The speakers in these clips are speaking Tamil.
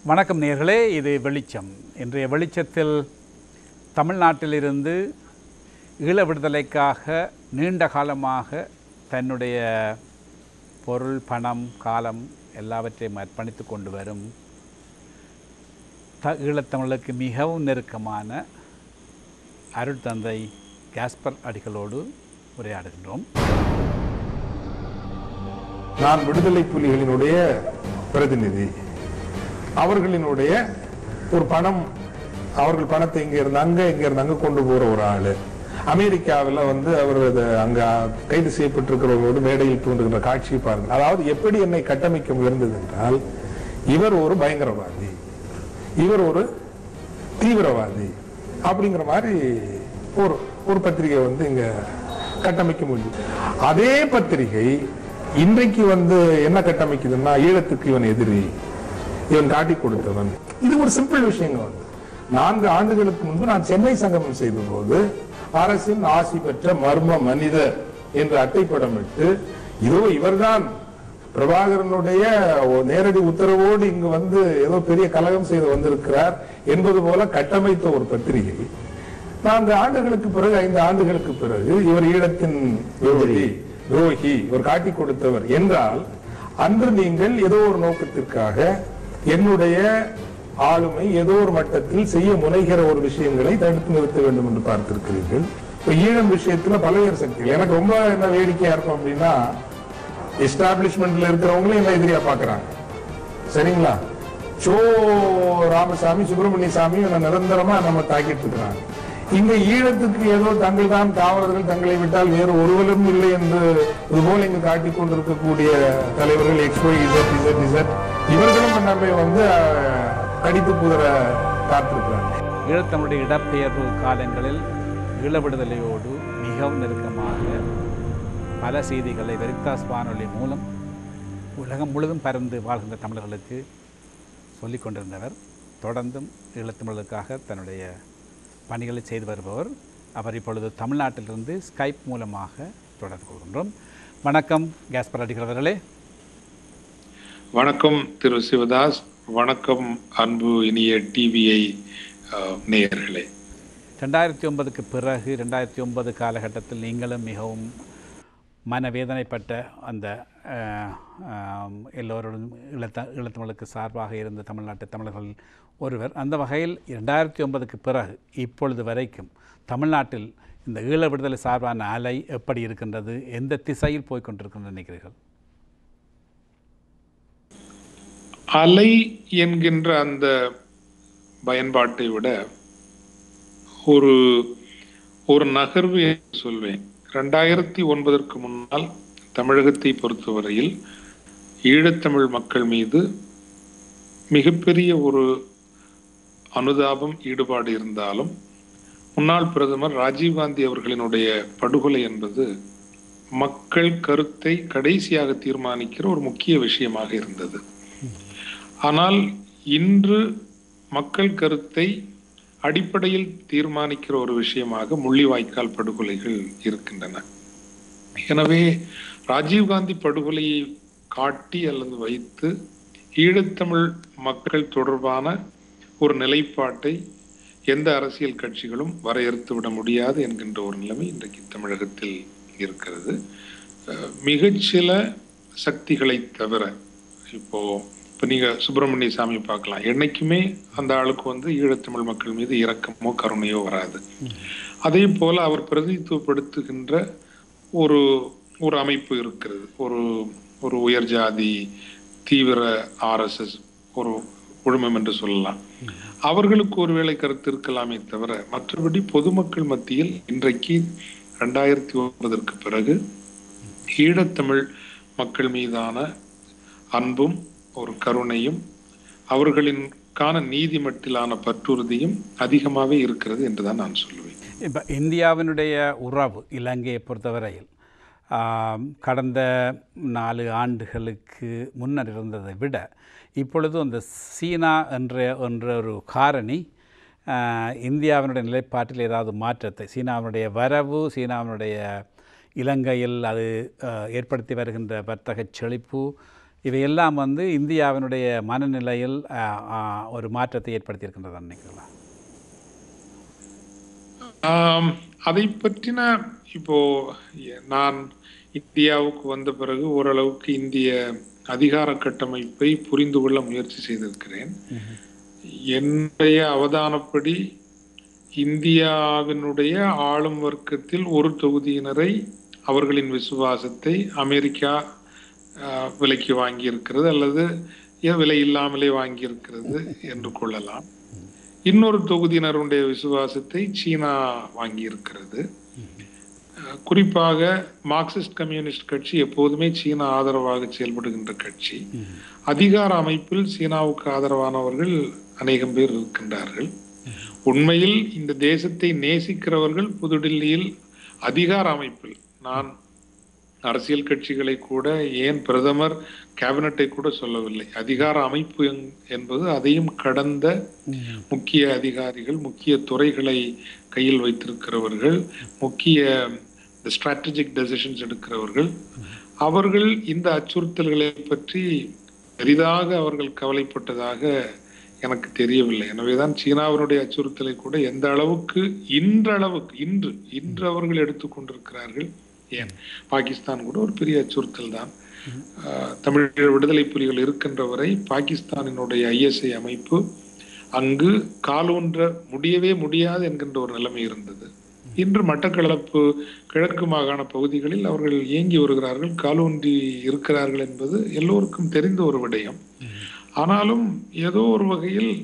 வணக்கம் நேயர்களே, இது வெளிச்சம். இன்றைய வெளிச்சத்தில் தமிழ்நாட்டிலிருந்து ஈழ விடுதலைக்காக நீண்ட காலமாக தன்னுடைய பொருள், பணம், காலம் எல்லாவற்றையும் அர்ப்பணித்து கொண்டு வரும் ஈழத்தமிழுக்கு மிகவும் நெருக்கமான அருட்தந்தை காஸ்பர் அடிகளோடு உரையாடுகின்றோம். நான் விடுதலை புலிகளினுடைய பிரதிநிதி. அவர்களினுடைய ஒரு பணம், அவர்கள் பணத்தை இங்க இருந்து கொண்டு போற ஒரு ஆளு. அமெரிக்காவில் அவர் அங்க கைது செய்யப்பட்டிருக்கிறவர்களோடு மேடையில் தோன்றுகின்ற காட்சியை பாருங்கள். அதாவது எப்படி என்னை கட்டமைக்க முயர்ந்தது என்றால், இவர் ஒரு பயங்கரவாதி, இவர் ஒரு தீவிரவாதி அப்படிங்கிற மாதிரி ஒரு பத்திரிகை இங்க கட்டமைக்க முடியும். அதே பத்திரிகை இன்றைக்கு என்ன கட்டமைக்குதுன்னா, ஈழத்துக்கு இவன் எதிரி, இவன் காட்டி கொடுத்தவன். இது ஒரு சிம்பிள் விஷயங்கள். 4 ஆண்டுகளுக்கு முன்பு நான் சென்னை சங்கமம் செய்த போது அரசின் ஆசி பெற்ற மர்ம மனிதர் என்று அட்டைப்படமிட்டு, இதோ இவர்தான் பிரபாகரனுடைய நேரடி உத்தரவோடு இங்கு ஏதோ பெரிய கலகம் செய்து வந்திருக்கிறார் என்பது போல கட்டமைத்த ஒரு பத்திரிகை 4 ஆண்டுகளுக்கு பிறகு, 5 ஆண்டுகளுக்கு பிறகு இவர் ஈழத்தின் துரோகி, இவர் காட்டி கொடுத்தவர் என்றால், அன்று நீங்கள் ஏதோ ஒரு நோக்கத்திற்காக என்னுடைய ஆளுமை ஏதோ ஒரு மட்டத்தில் செய்ய முனைகிற ஒரு விஷயங்களை தடுத்து நிறுத்த வேண்டும் என்று பார்த்திருக்கிறீர்கள். ஈழம் விஷயத்துல பல்வேறு சக்திகள். எனக்கு ரொம்ப என்ன வேடிக்கையா இருக்கும் அப்படின்னா, எஸ்டாப்ளிஷ்மெண்ட்ல இருக்கிறவங்களும் என்ன எதிரியா பாக்குறாங்க. சரிங்களா? சோ ராமசாமி, சுப்பிரமணிய சாமி நிரந்தரமா நம்ம தாக்கிட்டு இருக்கிறாங்க. இங்க ஈழத்துக்கு ஏதோ தங்கள் தான் காவலர்கள், தங்களை விட்டால் வேறு ஒருவரும் இல்லை என்று இதுபோல இங்கு காட்டிக் கொண்டிருக்கக்கூடிய தலைவர்கள் இவர்களும் நம்மை கடித்து புதற காத்திருக்கிறாங்க. ஈழத்தமிழுடைய இடப்பெயர்வு காலங்களில் ஈழ விடுதலையோடு மிகவும் நெருக்கமாக பல செய்திகளை வெரித்தாஸ் வானொலி மூலம் உலகம் முழுதும் பறந்து வாழ்கின்ற தமிழர்களுக்கு சொல்லிக் கொண்டிருந்தவர். தொடர்ந்தும் ஈழத்தமிழுக்காக தன்னுடைய பணிகளை செய்து வருபவர். அவர் இப்பொழுது தமிழ்நாட்டிலிருந்து ஸ்கைப் மூலமாக தொடர்பு கொள்கின்றோம். வணக்கம் காஸ்பர் அடிகள் அவர்களே. வணக்கம் திரு சிவதாஸ். வணக்கம் அன்பு இனிய டிவிஐ நேயர்களே. 2009க்கு பிறகு 2009 காலகட்டத்தில் நீங்களும் மிகவும் மனவேதனைப்பட்ட அந்த எல்லோருடன் ஈழத்தமிழுக்கு சார்பாக இருந்த தமிழ்நாட்டு தமிழர்கள் ஒருவர். அந்த வகையில் 2009க்கு பிறகு இப்பொழுது வரைக்கும் தமிழ்நாட்டில் இந்த ஈழ விடுதலை சார்பான அலை எப்படி இருக்கின்றது, எந்த திசையில் போய்கொண்டிருக்கின்றது நினைக்கிறீர்கள்? அலை என்கின்ற அந்த பயன்பாட்டை விட ஒரு நகர்வு என்று சொல்வேன். 2009ற்கு முன்னால் தமிழகத்தை பொறுத்தவரையில் ஈழத்தமிழ் மக்கள் மீது மிகப்பெரிய ஒரு அனுதாபம், ஈடுபாடு இருந்தாலும், முன்னாள் பிரதமர் ராஜீவ்காந்தி அவர்களினுடைய படுகொலை என்பது மக்கள் கருத்தை கடைசியாக தீர்மானிக்கிற ஒரு முக்கிய விஷயமாக இருந்தது. ஆனால் இன்று மக்கள் கருத்தை அடிப்படையில் தீர்மானிக்கிற ஒரு விஷயமாக முள்ளிவாய்க்கால் படுகொலைகள் இருக்கின்றன. எனவே ராஜீவ்காந்தி படுகொலையை காட்டி அல்லது வைத்து ஈழத்தமிழ் மக்கள் தொடர்பான ஒரு நிலைப்பாட்டை எந்த அரசியல் கட்சிகளும் வரையறுத்து விட முடியாது என்கின்ற ஒரு நிலைமை இன்றைக்கு தமிழகத்தில் இருக்கிறது. மிகச்சில சக்திகளை தவிர, இப்போ நீங்க சுப்பிரமணிய சாமி பார்க்கலாம், என்னைக்குமே அந்த ஆளுக்கு ஈழத்தமிழ் மக்கள் மீது இரக்கமோ கருணையோ வராது. அதே போல அவர் பிரதித்துவப்படுத்துகின்ற ஒரு அமைப்பு இருக்கிறது, ஒரு உயர் ஜாதி தீவிர RSS ஒரு குழுமம் என்று சொல்லலாம். அவர்களுக்கு ஒருவேளை கருத்து இருக்கலாமே தவிர, மற்றபடி பொதுமக்கள் மத்தியில் இன்றைக்கு 2009ற்கு பிறகு ஈழத்தமிழ் மக்கள் மீதான அன்பும் ஒரு கருணையும் அவர்களின்கான நீதி மட்டிலான பற்றுறுதியும் அதிகமாகவே இருக்கிறது என்றுதான் நான் சொல்லுவேன். இப்போ இந்தியாவினுடைய உறவு இலங்கையை பொறுத்தவரையில் கடந்த 4 ஆண்டுகளுக்கு முன்னர் இருந்ததை விட இப்பொழுது அந்த சீனா என்ற ஒரு காரணி இந்தியாவினுடைய நிலைப்பாட்டில் ஏதாவது மாற்றத்தை, சீனாவினுடைய வரவு, சீனாவினுடைய இலங்கையில் அது ஏற்படுத்தி வருகின்ற வர்த்தக செழிப்பு, இவையெல்லாம் இந்தியாவினுடைய மனநிலையில் ஒரு மாற்றத்தை ஏற்படுத்தியிருக்கின்றதா நினைக்கிறீங்களா? அதை பற்றின இப்போ நான் இந்தியாவுக்கு வந்த பிறகு ஓரளவுக்கு இந்திய அதிகார கட்டமைப்பை புரிந்து கொள்ள முயற்சி செய்திருக்கிறேன். என்னுடைய அவதானப்படி இந்தியாவினுடைய ஆளும் வர்க்கத்தில் ஒரு தொகுதியினரை அவர்களின் விசுவாசத்தை அமெரிக்கா விலைக்கு வாங்கியிருக்கிறது அல்லது விலை இல்லாமலே வாங்கியிருக்கிறது என்று கொள்ளலாம். இன்னொரு தொகுதியினருடைய விசுவாசத்தை சீனா வாங்கியிருக்கிறது. குறிப்பாக மார்க்சிஸ்ட் கம்யூனிஸ்ட் கட்சி எப்போதுமே சீனா ஆதரவாக செயல்படுகின்ற கட்சி. அதிகார அமைப்பில் சீனாவுக்கு ஆதரவானவர்கள் அநேகம் பேர் இருக்கின்றார்கள். உண்மையில் இந்த தேசத்தை நேசிக்கிறவர்கள் புதுடில்லியில் அதிகார அமைப்பில், நான் அரசியல் கட்சிகளை கூட, ஏன் பிரதமர் கேபினட்டை கூட சொல்லவில்லை, அதிகார அமைப்பு என்பது அதையும் கடந்த முக்கிய அதிகாரிகள், முக்கிய துறைகளை கையில் வைத்திருக்கிறவர்கள், முக்கிய ஸ்ட்ராட்டஜிக் டெசிஷன்ஸ் எடுக்கிறவர்கள், அவர்கள் இந்த அச்சுறுத்தல்களை பற்றி பெரிதாக அவர்கள் கவலைப்பட்டதாக எனக்கு தெரியவில்லை. எனவேதான் சீனாவினுடைய அச்சுறுத்தலை கூட எந்த அளவுக்கு இன்று அவர்கள் எடுத்துக்கொண்டிருக்கிறார்கள். ஏன் பாகிஸ்தான் கூட ஒரு பெரிய அச்சுறுத்தல் தான். தமிழ் விடுதலை புலிகள் இருக்கின்ற வரை பாகிஸ்தானினுடைய ISI அமைப்பு அங்கு காலூன்ற முடியவே முடியாது என்கின்ற ஒரு நிலைமை இருந்தது. இன்று மட்டக்களப்பு கிழக்கு மாகாண பகுதிகளில் அவர்கள் இயங்கி வருகிறார்கள், காலூன்றி இருக்கிறார்கள் என்பது எல்லோருக்கும் தெரிந்த ஒரு விடயம். ஆனாலும் ஏதோ ஒரு வகையில்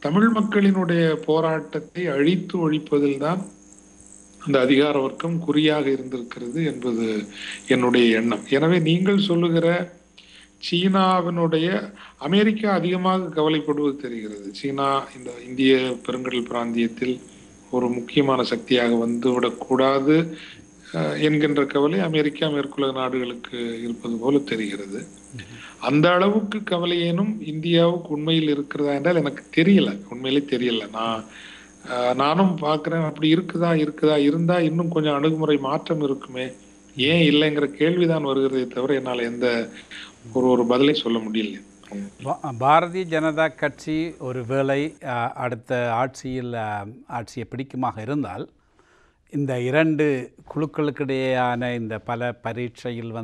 தமிழ் மக்களினுடைய போராட்டத்தை அழித்து ஒழிப்பதில் தான் அந்த அதிகார வர்க்கம் குறியாக இருந்திருக்கிறது என்பது என்னுடைய எண்ணம். எனவே நீங்கள் சொல்லுகிற சீனாவினுடைய, அமெரிக்கா அதிகமாக கவலைப்படுவது தெரிகிறது. சீனா இந்த இந்திய பெருங்கடல் பிராந்தியத்தில் ஒரு முக்கியமான சக்தியாக வந்துவிடக்கூடாது என்கின்ற கவலை அமெரிக்கா மேற்குலக நாடுகளுக்கு இருப்பது போல தெரிகிறது. அந்த அளவுக்கு கவலையேனும் இந்தியாவுக்கு உண்மையில் இருக்கிறதா என்றால் எனக்கு தெரியல, உண்மையிலே தெரியல. நானும் பார்க்கிறேன், அப்படி இருக்குதா இருந்தா இன்னும் கொஞ்சம் அணுகுமுறை மாற்றம் இருக்குமே, ஏன் இல்லைங்கிற கேள்விதான் வருகிறதே தவிர என்னால் எந்த ஒரு பதிலை சொல்ல முடியல. பாரதிய ஜனதா கட்சி ஒரு வேளை அடுத்த ஆட்சியை பிடிக்குமாக இருந்தால் இந்த இரண்டு குழுக்களுக்கிடையேயான இந்த பல பரீட்சையில்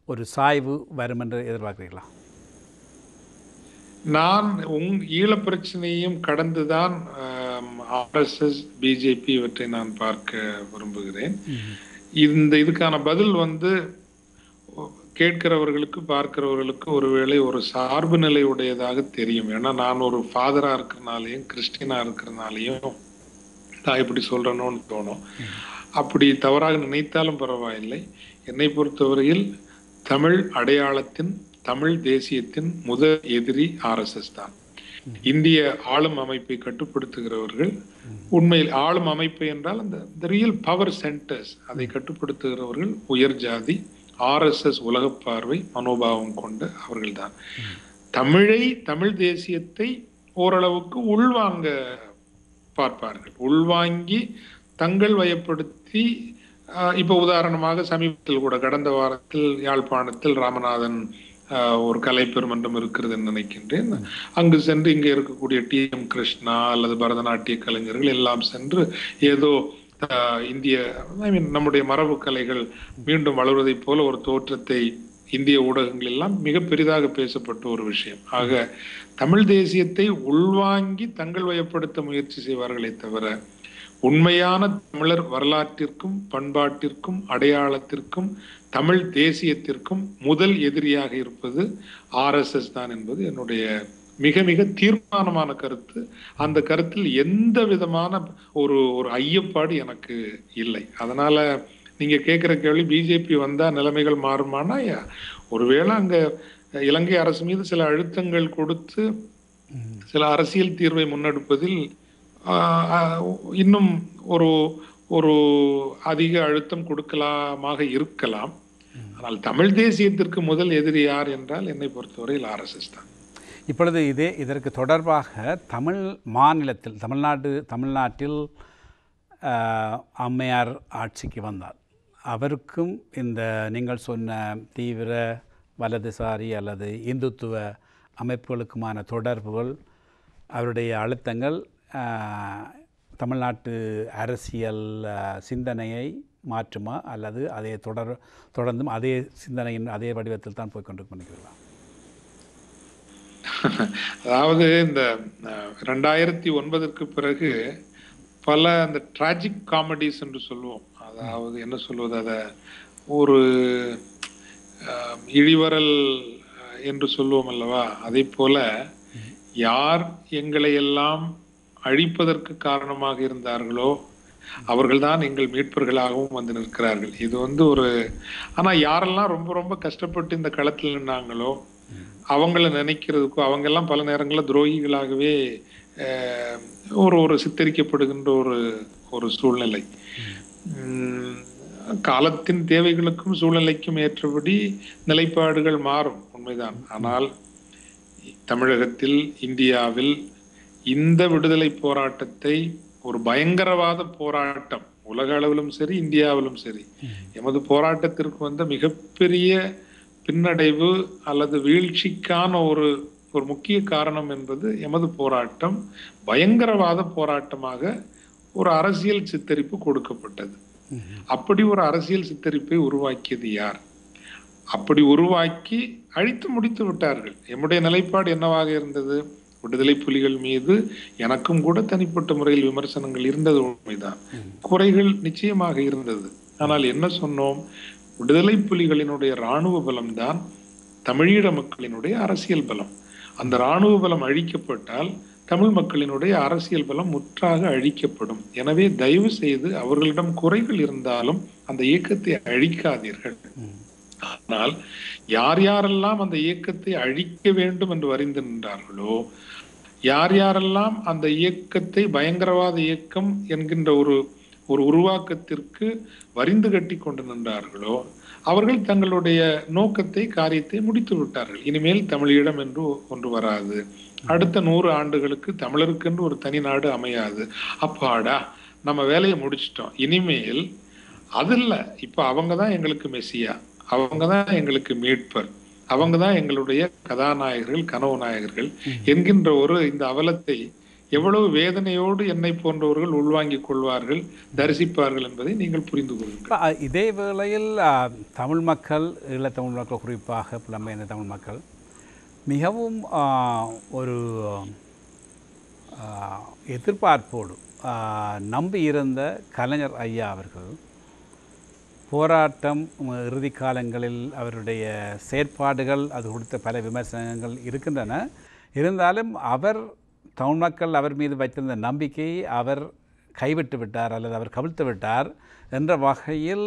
ஒரு சாய்வு வரும் என்று எதிர்பார்க்கிறீர்களா? நான் ஈழப் பிரச்சனையும் கடந்துதான் RSS BJP இவற்றை நான் பார்க்க விரும்புகிறேன். இதுக்கான பதில் கேட்கிறவர்களுக்கு, பார்க்கிறவர்களுக்கு ஒருவேளை ஒரு சார்பு நிலை உடையதாக தெரியும். ஏன்னா நான் ஒரு ஃபாதரா இருக்கிறனாலையும் கிறிஸ்டியனா இருக்கிறனாலையும் நான் இப்படி சொல்றேனோன்னு தோணும். அப்படி தவறாக நினைத்தாலும் பரவாயில்லை. என்னை பொறுத்தவரையில் தமிழ் அடையாளத்தின், தமிழ் தேசியத்தின் முதல் எதிரி RSS தான். இந்திய ஆளும் அமைப்பை கட்டுப்படுத்துகிறவர்கள், உண்மையில் ஆளும் அமைப்பு என்றால் அந்த ரியல் பவர் சென்டர்ஸ், அதை கட்டுப்படுத்துகிறவர்கள் உயர் ஜாதி RSS உலக பார்வை மனோபாவம் கொண்ட அவர்கள்தான். தமிழ் தேசியத்தை ஓரளவுக்கு உள்வாங்க பார்ப்பார்கள். உள்வாங்கி தங்கள் வயப்படுத்தி, இப்போ உதாரணமாக சமீபத்தில் கூட கடந்த வாரத்தில் யாழ்ப்பாணத்தில் ராமநாதன் ஒரு கலை பெருமன்றம் இருக்கிறதுன்னு நினைக்கின்றேன். அங்கு சென்று இங்கே இருக்கக்கூடிய TM கிருஷ்ணா அல்லது பரதநாட்டிய கலைஞர்கள் எல்லாம் சென்று ஏதோ இந்திய நம்முடைய மரபு கலைகள் மீண்டும் வளர்வதை போல ஒரு தோற்றத்தை இந்திய ஊடகங்கள் எல்லாம் மிக பெரிதாக பேசப்பட்ட ஒரு விஷயம். ஆக தமிழ் தேசியத்தை உள்வாங்கி தங்கள் வயப்படுத்த முயற்சி செய்வார்களே தவிர உண்மையான தமிழர் வரலாற்றிற்கும் பண்பாட்டிற்கும் அடையாளத்திற்கும் தமிழ் தேசியத்திற்கும் முதல் எதிரியாக இருப்பது RSS தான் என்பது என்னுடைய மிக மிக தீர்மானமான கருத்து. அந்த கருத்தில் எந்த விதமான ஒரு ஐயப்பாடு எனக்கு இல்லை. அதனால நீங்க கேட்கிற கேள்வி, BJP வந்தா நிலைமைகள் மாறுமானா, ஒருவேளை அங்க இலங்கை அரசு மீது சில அழுத்தங்கள் கொடுத்து சில அரசியல் தீர்வை முன்னெடுப்பதில் இன்னும் ஒரு அதிக அழுத்தம் கொடுக்கலாமாக இருக்கலாம். ஆனால் தமிழ் தேசியத்திற்கு முதல் எதிரி யார் என்றால் என்னை பொறுத்தவரையில் RSS தான். இப்பொழுது இதற்கு தொடர்பாக தமிழ் மாநிலத்தில், தமிழ்நாட்டில் அம்மையார் ஆட்சிக்கு வந்தார். அவருக்கும் இந்த நீங்கள் சொன்ன தீவிர வலதுசாரி அல்லது இந்துத்துவ அமைப்புகளுக்குமான தொடர்புகள், அவருடைய அழுத்தங்கள் தமிழ்நாட்டு அரசியல் சிந்தனையை மாற்றுமா அல்லது அதே தொடர்ந்தும் அதே சிந்தனையின் அதே வடிவத்தில் தான் போய்கொண்டிருக்கிறீர்களா? அதாவது இந்த 2009 பிறகு பல அந்த டிராஜிக் காமெடிஸ் என்று சொல்லுவோம். அதாவது என்ன சொல்வது, அதை ஒரு இழிவரல் என்று சொல்லுவோம் அல்லவா, அதை போல யார் எங்களை எல்லாம் அழிப்பதற்கு காரணமாக இருந்தார்களோ அவர்கள்தான் எங்கள் மீட்பர்களாகவும் வந்து நிற்கிறார்கள். இது ஒரு ஆனா யாரெல்லாம் ரொம்ப ரொம்ப கஷ்டப்பட்டு இந்த களத்தில் நின்னாங்களோ அவங்கள நினைக்கிறதுக்கோ அவங்கெல்லாம் பல நேரங்களில் துரோகிகளாகவே ஒரு சித்தரிக்கப்படுகின்ற ஒரு சூழ்நிலை. காலத்தின் தேவைகளுக்கும் சூழ்நிலைக்கும் ஏற்றபடி நிலைப்பாடுகள் மாறும், உண்மைதான். ஆனால் தமிழகத்தில், இந்தியாவில் இந்த விடுதலை போராட்டத்தை ஒரு பயங்கரவாத போராட்டம், உலக அளவிலும் சரி இந்தியாவிலும் சரி, எமது போராட்டத்திற்கு வந்த மிகப்பெரிய பின்னடைவு அல்லது வீழ்ச்சிக்கான ஒரு முக்கிய காரணம் என்பது எமது போராட்டம் பயங்கரவாத போராட்டமாக ஒரு அரசியல் சித்தரிப்பு கொடுக்கப்பட்டது. அப்படி ஒரு அரசியல் சித்தரிப்பை உருவாக்கியது யார்? அப்படி உருவாக்கி அழித்து முடித்து விட்டார்கள். எம்முடைய நிலைப்பாடு என்னவாக இருந்தது? விடுதலை புலிகள் மீது எனக்கும் கூட தனிப்பட்ட முறையில் விமர்சனங்கள் இருந்தது, உண்மைதான். குறைகள் நிச்சயமாக இருந்தது. ஆனால் என்ன சொன்னோம்? விடுதலை புலிகளினுடைய இராணுவ பலம்தான் தமிழீழ மக்களினுடைய அரசியல் பலம். அந்த இராணுவ பலம் அழிக்கப்பட்டால் தமிழ் மக்களினுடைய அரசியல் பலம் முற்றாக அழிக்கப்படும். எனவே தயவு செய்து அவர்களிடம் குறைகள் இருந்தாலும் அந்த இயக்கத்தை அழிக்காதீர்கள். ஆனால் யார் யாரெல்லாம் அந்த இயக்கத்தை அழிக்க வேண்டும் என்று வரிந்து நின்றார்களோ, யார் யாரெல்லாம் அந்த இயக்கத்தை பயங்கரவாத இயக்கம் என்கின்ற ஒரு உருவாக்கத்திற்கு வரிந்து கட்டி கொண்டு நின்றார்களோ அவர்கள் தங்களுடைய நோக்கத்தை, காரியத்தை முடித்து விட்டார்கள். இனிமேல் தமிழீழம் என்று ஒன்று வராது. அடுத்த 100 ஆண்டுகளுக்கு தமிழருக்கு என்று ஒரு தனி நாடு அமையாது. அப்பாடா, நம்ம வேலையை முடிச்சிட்டோம். இனிமேல் அது இல்ல, இப்ப அவங்கதான் எங்களுக்கு மெசியா, அவங்கதான் எங்களுக்கு மீட்பர், அவங்கதான் எங்களுடைய கதாநாயகர்கள், கனவு நாயகர்கள் என்கின்ற இந்த அவலத்தை எவ்வளவு வேதனையோடு என்னை போன்றவர்கள் உள்வாங்கிக் கொள்வார்கள், தரிசிப்பார்கள் என்பதை நீங்கள் புரிந்து கொள்ளுங்கள். இதே வேளையில் தமிழ் மக்கள், ஈழத்தமிழ் மக்கள், குறிப்பாக புலம்பெயர்ந்த தமிழ் மக்கள் மிகவும் ஒரு எதிர்பார்ப்போடு நம்பி இருந்த கலைஞர் ஐயா அவர்கள் போராட்டம் இறுதி காலங்களில் அவருடைய செயற்பாடுகள், அது கொடுத்த பல விமர்சனங்கள் இருக்கின்றன. இருந்தாலும் அவர் தமிழ் மக்கள் அவர் மீது வைத்திருந்த நம்பிக்கையை அவர் கைவிட்டு விட்டார் அல்லது அவர் கவிழ்த்து விட்டார் என்ற வகையில்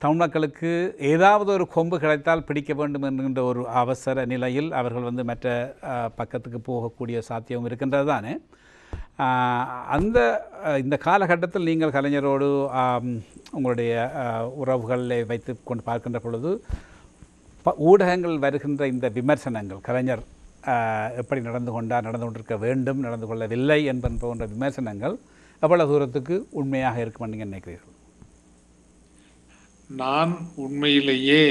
தமிழ் மக்களுக்கு ஏதாவது ஒரு கொம்பு கிடைத்தால் பிடிக்க வேண்டும் என்கின்ற ஒரு அவசர நிலையில் அவர்கள் மற்ற பக்கத்துக்கு போகக்கூடிய சாத்தியம் இருக்கின்றது தானே. இந்த காலகட்டத்தில் நீங்கள் கலைஞரோடு உங்களுடைய உறவுகளை வைத்து கொண்டு பார்க்கின்ற பொழுது ஊடகங்கள் வருகின்ற இந்த விமர்சனங்கள், கலைஞர் எப்படி நடந்து கொண்டிருக்க வேண்டும், நடந்து கொள்ளவில்லை என்பது போன்ற விமர்சனங்கள் எவ்வளவு தூரத்துக்கு உண்மையாக இருக்கும் நீங்கள் நினைக்கிறீர்கள்? நான் உண்மையிலேயே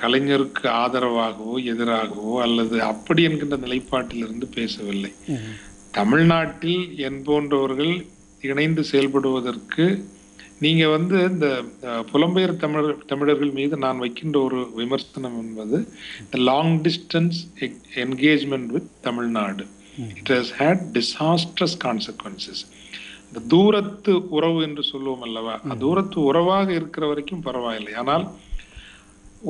கலைஞருக்கு ஆதரவாகவோ எதிராகவோ அல்லது அப்படி என்கின்ற நிலைப்பாட்டிலிருந்து பேசவில்லை. தமிழ்நாட்டில் என் போன்றவர்கள் இணைந்து செயல்படுவதற்கு நீங்க இந்த புலம்பெயர் தமிழர்கள் மீது நான் வைக்கின்ற ஒரு விமர்சனம் என்பது long distance engagement with Tamil Nadu. It has had disastrous consequences. இந்த தூரத்து உறவு என்று சொல்லுவோம் அல்லவா, தூரத்து உறவாக இருக்கிற வரைக்கும் பரவாயில்லை. ஆனால்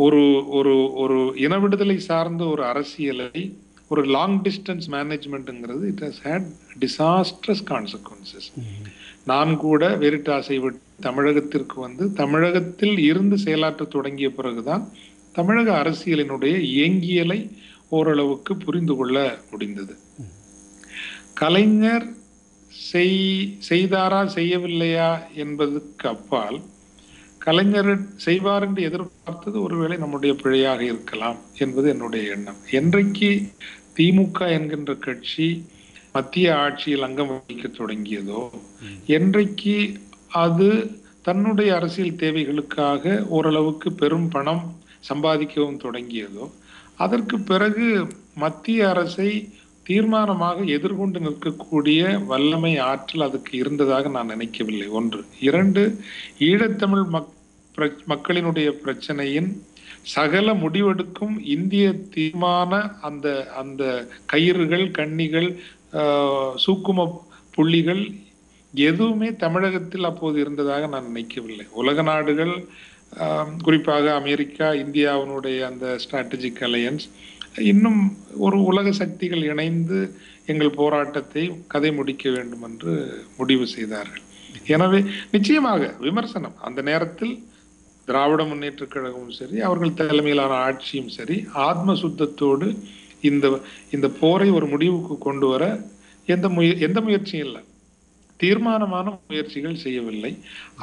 ஒரு ஒரு ஒரு இன விடுதலை சார்ந்த ஒரு அரசியலை, ஒரு லாங் டிஸ்டன்ஸ் மேனேஜ்மெண்ட்ங்கிறது it has had disastrous consequences. நான் கூட வெரிட்டாஸை விட்டு தமிழகத்திற்கு தமிழகத்தில் இருந்து செயலாற்ற தொடங்கிய பிறகுதான் தமிழக அரசியலினுடைய இயங்கியலை ஓரளவுக்கு புரிந்து கொள்ள முடிந்தது. கலைஞர் செய்தாரா செய்யவில்லையா என்பதற்கு அப்பால் கலைஞர் செய்வார் என்று எதிர்பார்த்தது ஒருவேளை நம்முடைய பிழையாக இருக்கலாம் என்பது என்னுடைய எண்ணம். என்றைக்கு திமுக என்கின்ற கட்சி மத்திய ஆட்சியில் அங்கம் வகிக்க தொடங்கியதோ, என்றைக்கு அது தன்னுடைய அரசியல் தேவைகளுக்காக ஓரளவுக்கு பெரும் பணம் சம்பாதிக்கவும் தொடங்கியதோ அதற்கு பிறகு மத்திய அரசை தீர்மானமாக எதிர்கொண்டு நிற்கக்கூடிய வல்லமை ஆற்றல் அதுக்கு இருந்ததாக நான் நினைக்கவில்லை. ஒன்று. இரண்டு, ஈழத்தமிழ் மக்களினுடைய பிரச்சனையின் சகல முடிவெடுக்கும் இந்திய தீர்மான அந்த அந்த கயிறுகள், கண்ணிகள், சூக்கும புள்ளிகள் எதுவுமே தமிழகத்தில் அப்போது இருந்ததாக நான் நினைக்கவில்லை. உலக நாடுகள், குறிப்பாக அமெரிக்கா, இந்தியாவினுடைய அந்த ஸ்ட்ராட்டஜிக் அலையன்ஸ், இன்னும் ஒரு உலக சக்திகள் இணைந்து எங்கள் போராட்டத்தை கதை முடிக்க வேண்டும் என்று முடிவு செய்தார்கள். எனவே நிச்சயமாக விமர்சனம் அந்த நேரத்தில் திராவிட முன்னேற்ற கழகமும் சரி, அவர்கள் தலைமையிலான ஆட்சியும் சரி, ஆத்ம சுத்தத்தோடு இந்த போரை ஒரு முடிவுக்கு கொண்டு வர எந்த முயற்சியும் இல்லை, தீர்மானமான முயற்சிகள் செய்யவில்லை.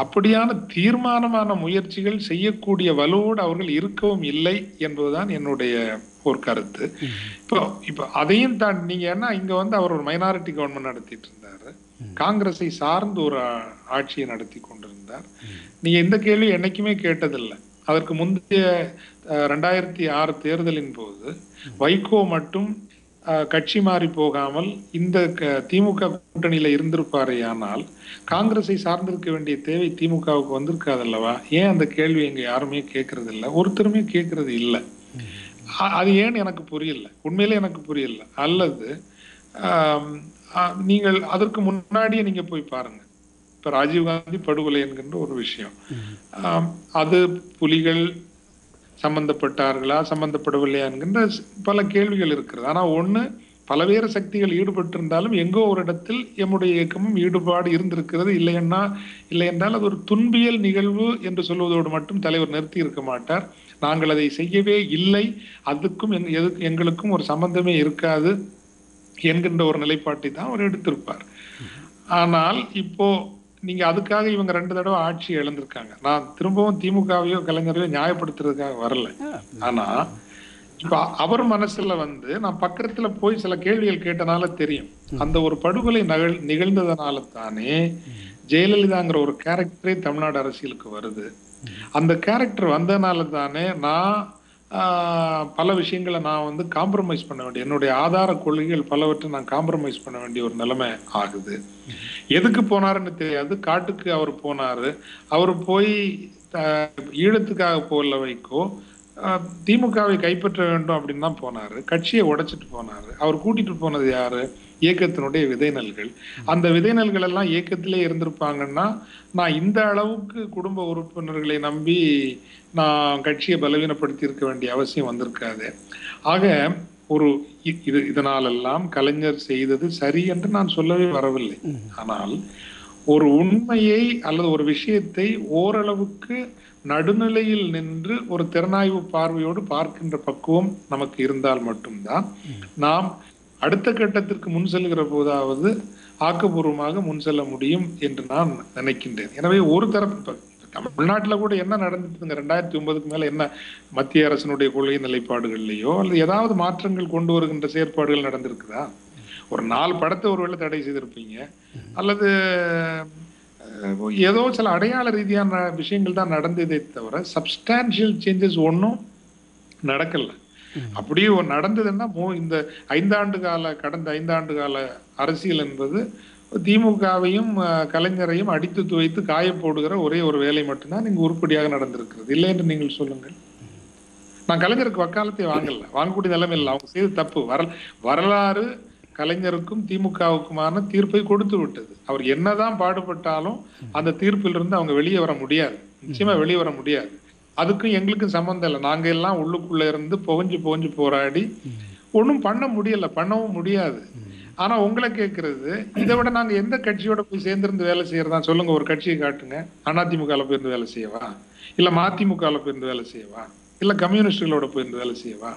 அப்படியான தீர்மானமான முயற்சிகள் செய்யக்கூடிய வலுவோடு அவர்கள் இருக்கவும் இல்லை என்பதுதான் என்னுடைய ஒரு கருத்து. இப்போ அதையும் தாண்டி நீங்க ஏன்னா இங்க அவர் ஒரு மைனாரிட்டி கவர்மெண்ட் நடத்திட்டு இருந்தாரு, காங்கிரஸை சார்ந்து ஒரு ஆட்சியை நடத்தி கொண்டிருந்தார். நீங்க இந்த கேள்வி என்னைக்குமே கேட்டதில்லை. அதற்கு முந்தைய 2006 தேர்தலின் போது வைகோ மட்டும் கட்சி மாறி போகாமல் இந்த திமுக கூட்டணியில இருந்திருப்பாரே, ஆனால் காங்கிரஸை சார்ந்திருக்க வேண்டிய தேவை திமுகவுக்கு வந்திருக்காதல்லவா? ஏன் அந்த கேள்வி எங்க யாருமே கேட்கறது இல்லை, ஒருத்தருமே கேட்கறது இல்லை. அது ஏன்னு எனக்கு புரியல, உண்மையிலே எனக்கு புரியல. அல்லது நீங்கள் அதற்கு முன்னாடியே நீங்க போய் பாருங்க, இப்ப ராஜீவ்காந்தி படுகொலை என்கின்ற ஒரு விஷயம், அது புலிகள் சம்பந்தப்பட்டார்களா சம்பந்தப்படவில்லையா என்கின்ற பல கேள்விகள் இருக்கிறது. ஆனா ஒண்ணு, பலவேறு சக்திகள் ஈடுபட்டு இருந்தாலும் எங்கோ ஒரு இடத்தில் எம்முடைய இயக்கமும் ஈடுபாடு இருந்திருக்கிறது. இல்லை என்றால் அது ஒரு துன்பியல் நிகழ்வு என்று சொல்வதோடு மட்டும் தலைவர் நிறுத்தி இருக்க மாட்டார். நாங்கள் அதை செய்யவே இல்லை, அதுக்கும் எங்களுக்கும் ஒரு சம்பந்தமே இருக்காது என்கின்ற ஒரு நிலைப்பாட்டை தான் அவர் எடுத்திருப்பார். ஆனால் இப்போ நீங்க அதுக்காக இவங்க 2 தடவை ஆட்சி இழந்திருக்காங்க. நான் திரும்பவும் திமுகவையோ கலைஞரையோ நியாயப்படுத்துறதுக்காக வரல. ஆனா இப்ப அவர் மனசுல நான் பக்கத்துல போய் சில கேள்விகள் கேட்டனால தெரியும், அந்த ஒரு படுகொலை நிகழ்ந்ததனால தானே ஜெயலலிதாங்கிற ஒரு கேரக்டரே தமிழ்நாடு அரசியலுக்கு வருது. அந்த கேரக்டர் வந்தனால தானே நான் பல விஷயங்களை நான் காம்ப்ரமைஸ் பண்ண வேண்டிய, என்னுடைய ஆதார கொள்கைகள் பலவற்றை நான் காம்ப்ரமைஸ் பண்ண வேண்டிய ஒரு நிலைமை ஆகுது. எதுக்கு போனாருன்னு தெரியாது, காட்டுக்கு அவர் போனாரு. அவர் போய் ஈழத்துக்காக போல வைக்கோ திமுகவை கைப்பற்ற வேண்டும் அப்படின்னு தான் போனாரு. கட்சியை உடைச்சிட்டு போனாரு. அவர் கூட்டிட்டு போனது யாரு? இயக்கத்தினுடைய விதைநல்கள். அந்த விதைநல்கள் எல்லாம் இயக்கத்திலே இருந்திருப்பாங்கன்னா நான் இந்த அளவுக்கு குடும்ப உறுப்பினர்களை நம்பி நான் கட்சியை பலவீனப்படுத்தி இருக்க வேண்டிய அவசியம் வந்திருக்காது. ஆக ஒரு இதனாலெல்லாம் கலைஞர் செய்தது சரி என்று நான் சொல்லவே வரவில்லை. ஆனால் ஒரு உண்மையை அல்லது ஒரு விஷயத்தை ஓரளவுக்கு நடுநிலையில் நின்று ஒரு திறனாய்வு பார்வையோடு பார்க்கின்ற பக்குவம் நமக்கு இருந்தால் மட்டும்தான் நாம் அடுத்த கட்டத்திற்கு முன் செல்கிற போதாவது ஆக்கப்பூர்வமாக முன் செல்ல முடியும் என்று நான் நினைக்கின்றேன். எனவே ஒரு தரப்பு தமிழ்நாட்டில் கூட என்ன நடந்துட்டுங்க, 2009க்கு மேல என்ன மத்திய அரசினுடைய கொள்கை நிலைப்பாடுகள்லையோ அல்லது ஏதாவது மாற்றங்கள் கொண்டு வருகின்ற செயற்பாடுகள் நடந்திருக்குதா? ஒரு 4 படத்தை ஒருவேளை தடை செய்திருப்பீங்க, அல்லது ஏதோ சில அடையாள ரீதியான விஷயங்கள் தான் நடந்ததே தவிர சப்ஸ்டான்சியல் சேஞ்சஸ் ஒன்றும் நடக்கல. அப்படியே நடந்ததுன்னா இந்த கடந்த 5 ஆண்டு கால அரசியல் என்பது திமுகவையும் கலைஞரையும் அடித்து துவைத்து காய போடுகிற ஒரே ஒரு வேலை மட்டும்தான் இங்கு உருப்படியாக நடந்திருக்கிறது. இல்லை என்று நீங்கள் சொல்லுங்கள். நான் கலைஞருக்கு வக்காலத்தை வாங்கக்கூடிய நிலைமை இல்லை. அவங்க செய்த தப்பு. வரலாறு கலைஞருக்கும் திமுகவுக்குமான தீர்ப்பை கொடுத்து விட்டது. அவர் என்னதான் பாடுபட்டாலும் அந்த தீர்ப்பிலிருந்து அவங்க வெளியே வர முடியாது, நிச்சயமா வெளியே வர முடியாது. அதுக்கும் எங்களுக்கும் சம்பந்தம் இல்லை. நாங்க எல்லாம் உள்ளுக்குள்ள இருந்து புகஞ்சு போராடி ஒன்றும் பண்ண முடியல, பண்ணவும் முடியாது. ஆனா உங்களை கேட்கறது, இதை விட நாங்க எந்த கட்சியோட போய் சேர்ந்திருந்து வேலை செய்யறதா சொல்லுங்க. ஒரு கட்சியை காட்டுங்க. அதிமுகல போயிருந்து வேலை செய்யவா, இல்ல மதிமுகல போயிருந்து வேலை செய்யவா, இல்ல கம்யூனிஸ்டுகளோட போயிருந்து வேலை செய்யவா?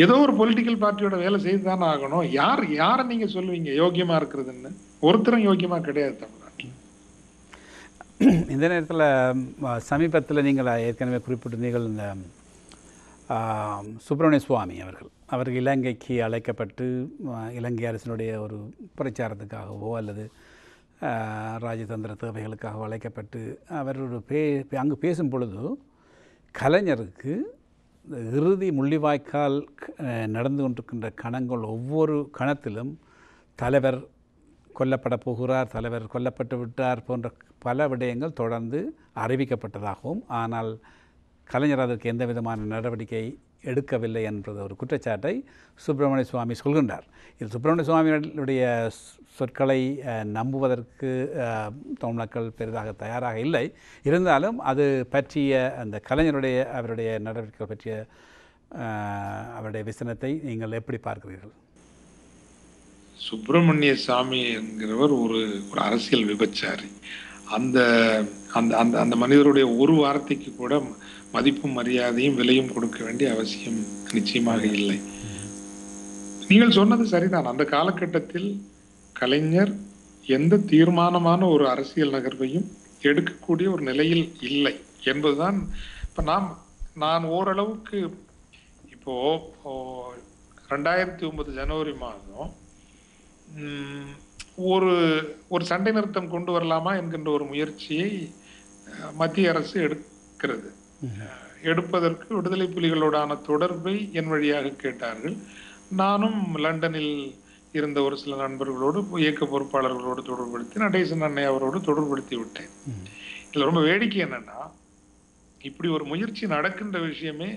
ஏதோ ஒரு பொலிட்டிக்கல் பார்ட்டியோட வேலை செய்துதானே ஆகணும். யார நீங்க சொல்லுவீங்க யோக்கியமா இருக்கிறதுன்னு? ஒருத்தரும் யோக்கியமா கிடையாது தமிழ்நாட்டில். இந்த நேரத்தில் சமீபத்தில் நீங்கள் ஏற்கனவே குறிப்பிட்டிருந்தீர்கள், இந்த சுப்பிரமணிய சுவாமி அவர்கள் இலங்கைக்கு அழைக்கப்பட்டு இலங்கை அரசினுடைய ஒரு பிரச்சாரத்துக்காகவோ அல்லது ராஜதந்திர தேவைகளுக்காக அழைக்கப்பட்டு அவர் அங்கு பேசும் பொழுது கலைஞருக்கு இறுதி முள்ளிவாய்க்கால் நடந்து கொண்டிருக்கின்ற கணங்கள் ஒவ்வொரு கணத்திலும் தலைவர் கொல்லப்பட போகிறார், தலைவர் கொல்லப்பட்டு விட்டார் போன்ற பல விடயங்கள் தொடர்ந்து அறிவிக்கப்பட்டதாகவும், ஆனால் கலைஞர் அதற்கு எந்த விதமான நடவடிக்கை எடுக்கவில்லை என்ற ஒரு குற்றச்சாட்டை சுப்பிரமணிய சுவாமி சொல்கின்றார். இது சுப்பிரமணிய சுவாமியுடைய சொற்களை நம்புவதற்கு தமிழ் மக்கள் பெரிதாக தயாராக இல்லை. இருந்தாலும் அது பற்றிய அந்த கலைஞருடைய அவருடைய நடவடிக்கைகள் பற்றிய அவருடைய விசனத்தை நீங்கள் எப்படி பார்க்கிறீர்கள்? சுப்பிரமணிய சாமி என்கிறவர் ஒரு அரசியல் விபச்சாரி. அந்த அந்த அந்த அந்த மனிதருடைய ஒரு வார்த்தைக்கு கூட மதிப்பும் மரியாதையும் விலையும் கொடுக்க வேண்டிய அவசியம் நிச்சயமாக இல்லை. நீங்கள் சொன்னது சரிதான். அந்த காலகட்டத்தில் கலைஞர் எந்த தீர்மானமான ஒரு அரசியல் நகர்வையும் எடுக்கக்கூடிய ஒரு நிலையில் இல்லை என்பதுதான். இப்ப நான் ஓரளவுக்கு இப்போ 2009 ஜனவரி மாதம் ஒரு சண்டை நிறுத்தம் கொண்டு வரலாமா என்கின்ற ஒரு முயற்சியை மத்திய அரசு எடுப்பதற்கு விடுதலை புலிகளோடான தொடர்பை என் வழியாக கேட்டார்கள். நானும் லண்டனில் இருந்த ஒரு சில நண்பர்களோடு, இயக்க பொறுப்பாளர்களோடு தொடர்புபடுத்தி, நடேசன் அன்னை அவரோடு தொடர்புபடுத்தி விட்டேன். இதுல ரொம்ப வேடிக்கை என்னன்னா, இப்படி ஒரு முயற்சி நடக்கின்ற விஷயமே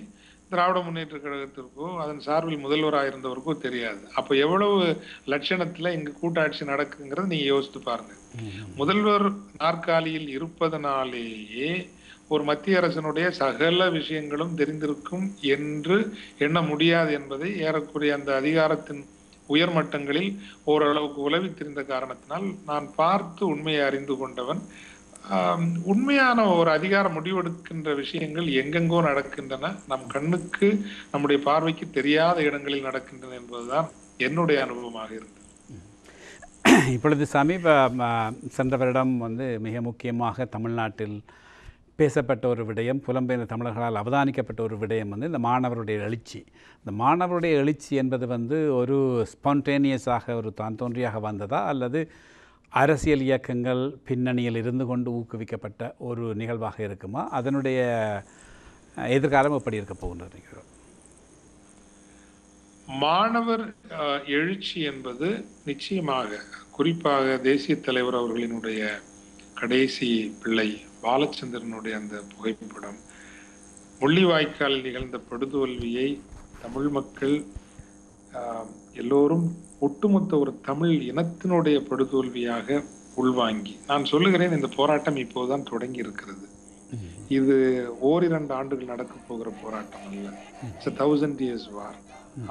திராவிட முன்னேற்ற கழகத்திற்கோ அதன் சார்பில் முதல்வராக இருந்தவருக்கோ தெரியாது. அப்ப எவ்வளவு லட்சணத்துல இங்கு கூட்டாட்சி நடக்குங்கிறத நீங்க யோசித்து பாருங்க. முதல்வர் நாற்காலியில் இருப்பதனாலேயே ஒரு மத்திய அரசினுடைய சகல விஷயங்களும் தெரிந்திருக்கும் என்று எண்ண முடியாது என்பதை ஏறக்குறைய அந்த அதிகாரத்தின் உயர்மட்டங்களில் ஓரளவுக்கு உலவி தெரிந்த காரணத்தினால் நான் பார்த்து உண்மையை அறிந்து கொண்டவன். உண்மையான ஒரு அதிகார முடிவெடுக்கின்ற விஷயங்கள் எங்கெங்கோ நடக்கின்றன, நம் கண்ணுக்கு நம்முடைய பார்வைக்கு தெரியாத இடங்களில் நடக்கின்றன என்பதுதான் என்னுடைய அனுபவமாக இருந்தது. இப்பொழுது சென்ற வருடம் மிக முக்கியமாக தமிழ்நாட்டில் பேசப்பட்ட ஒரு விடயம், புலம்பெயர்ந்த தமிழர்களால் அவதானிக்கப்பட்ட ஒரு விடயம் இந்த மாணவருடைய எழுச்சி. இந்த மாணவருடைய எழுச்சி என்பது ஒரு ஸ்பான்டேனியஸாக ஒரு தான் தோன்றியாக வந்ததா, அல்லது அரசியல் இயக்கங்கள் பின்னணியில் இருந்து கொண்டு ஊக்குவிக்கப்பட்ட ஒரு நிகழ்வாக இருக்குமா? அதனுடைய எதிர்காலம் எப்படி இருக்க போகின்றது? மாணவர் எழுச்சி என்பது நிச்சயமாக, குறிப்பாக தேசிய தலைவர் அவர்களினுடைய கடைசி பிள்ளை பாலச்சந்திரனுடைய அந்த புகைப்படம், முள்ளிவாய்க்காலில் நிகழ்ந்த படுதோல்வியை தமிழ் மக்கள் எல்லோரும் ஒட்டுமொத்த ஒரு தமிழ் இனத்தினுடைய படுதோல்வியாக உள்வாங்கி, நான் சொல்லுகிறேன், இந்த போராட்டம் இப்போதுதான் தொடங்கி இருக்கிறது. இது 1-2 ஆண்டுகள் நடக்க போகிற போராட்டம் அல்ல. It's 1000 years war.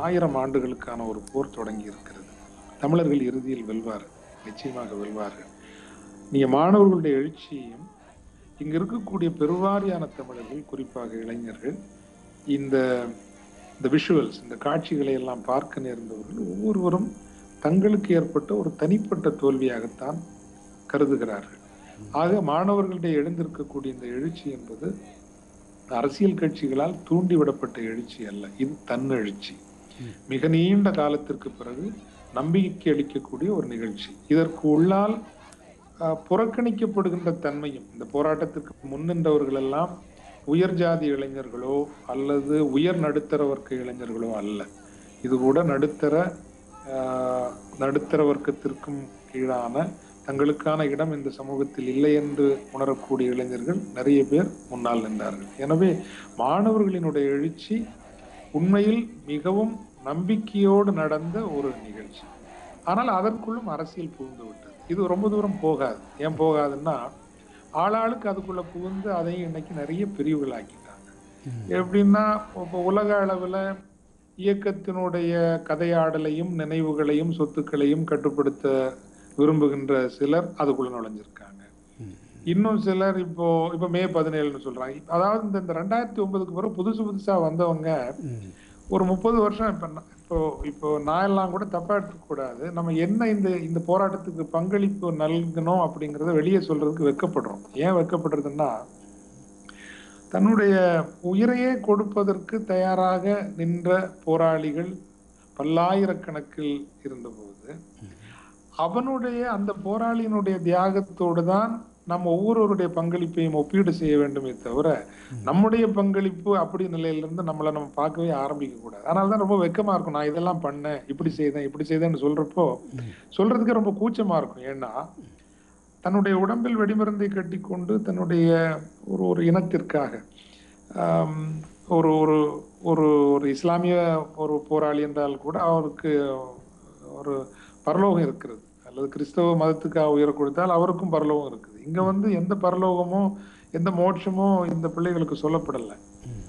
1000 ஆண்டுகளுக்கான ஒரு போர் தொடங்கி இருக்கிறது. தமிழர்கள் இறுதியில் வெல்வார்கள், நிச்சயமாக வெல்வார்கள். நீங்க மாணவர்களுடைய எழுச்சியையும், இங்க இருக்கக்கூடிய பெருவாரியான தமிழர்கள், குறிப்பாக இளைஞர்கள், இந்த விஷுவல்ஸ், இந்த காட்சிகளை எல்லாம் பார்க்க நேர்ந்தவர்கள் ஒவ்வொருவரும் தங்களுக்கு ஏற்பட்ட ஒரு தனிப்பட்ட தோல்வியாகத்தான் கருதுகிறார்கள். ஆக மாணவர்களுடைய எழுந்திருக்கக்கூடிய இந்த எழுச்சி என்பது அரசியல் கட்சிகளால் தூண்டிவிடப்பட்ட எழுச்சி அல்ல, இது தன்னெழுச்சி. மிக நீண்ட காலத்திற்கு பிறகு நம்பிக்கை அளிக்கக்கூடிய ஒரு நிகழ்ச்சி. இதற்கு உள்ளால் புறக்கணிக்கப்படுகின்ற தன்மையும், இந்த போராட்டத்திற்கு முன்னின்றவர்கள் எல்லாம் உயர் ஜாதி இளைஞர்களோ அல்லது உயர் நடுத்தர வர்க்க இளைஞர்களோ அல்ல. இது கூட நடுத்தர வர்க்கத்திற்கும் கீழான, தங்களுக்கான இடம் இந்த சமூகத்தில் இல்லை என்று உணரக்கூடிய இளைஞர்கள் நிறைய பேர் முன்னால் நின்றார்கள். எனவே மாணவர்களினுடைய எழுச்சி உண்மையில் மிகவும் நம்பிக்கையோடு நடந்த ஒரு நிகழ்ச்சி. ஆனால் அதற்குள்ளும் அரசியல் புகுந்து விட்டது. இது ரொம்ப தூரம் போகாது. ஏன் போகாதுன்னா, ஆளாளுக்கு அதுக்குள்ள புகுந்து அதையும் இன்னைக்கு நிறைய பிரிவுகளாக்கிட்டாங்க. எப்படின்னா, இப்போ உலக அளவுல இயக்கத்தினுடைய கதையாடலையும் நினைவுகளையும் சொத்துக்களையும் கட்டுப்படுத்த விரும்புகின்ற சிலர் அதுக்குள்ள நுழைஞ்சிருக்காங்க. இன்னும் சிலர் இப்போ மே 17 சொல்றாங்க. அதாவது இந்த 2009க்கு பிறகு புதுசா வந்தவங்க ஒரு 30 வருஷம் இப்போ நான் எல்லாம் கூட தப்பா எடுத்துக்க கூடாது. நம்ம என்ன இந்த போராட்டத்துக்கு பங்களிப்பு நல்கணும் அப்படிங்கறத வெளியே சொல்றதுக்கு வெட்கப்படுறோம். ஏன் வெட்கப்படுறதுன்னா, தன்னுடைய உயிரையே கொடுப்பதற்கு தயாராக நின்ற போராளிகள் பல்லாயிரக்கணக்கில் இருந்தபோது, அவனுடைய அந்த போராளியினுடைய தியாகத்தோடு தான் நம்ம ஒவ்வொருவருடைய பங்களிப்பையும் ஒப்பீடு செய்ய வேண்டுமே தவிர நம்முடைய பங்களிப்பு அப்படி நிலையிலிருந்து நம்மளை நம்ம பார்க்கவே ஆரம்பிக்க கூடாது. அதனாலதான் ரொம்ப வெக்கமா இருக்கும். நான் இதெல்லாம் பண்ணேன், இப்படி செய்தேன்னு சொல்றப்போ சொல்றதுக்கு ரொம்ப கூச்சமா இருக்கும். ஏன்னா தன்னுடைய உடம்பில் வெடிமருந்தை கட்டி கொண்டு தன்னுடைய ஒரு இனத்திற்காக ஒரு ஒரு ஒரு ஒரு இஸ்லாமிய ஒரு போராளி என்றால் கூட அவருக்கு ஒரு பரலோகம் இருக்கிறது, அல்லது கிறிஸ்தவ மதத்துக்காக உயர கொடுத்தால் அவருக்கும் பரலோகம் இருக்குது. இங்க எந்த பரலோகமோ எந்த மோட்சமோ இந்த பிள்ளைகளுக்கு சொல்லப்படலை.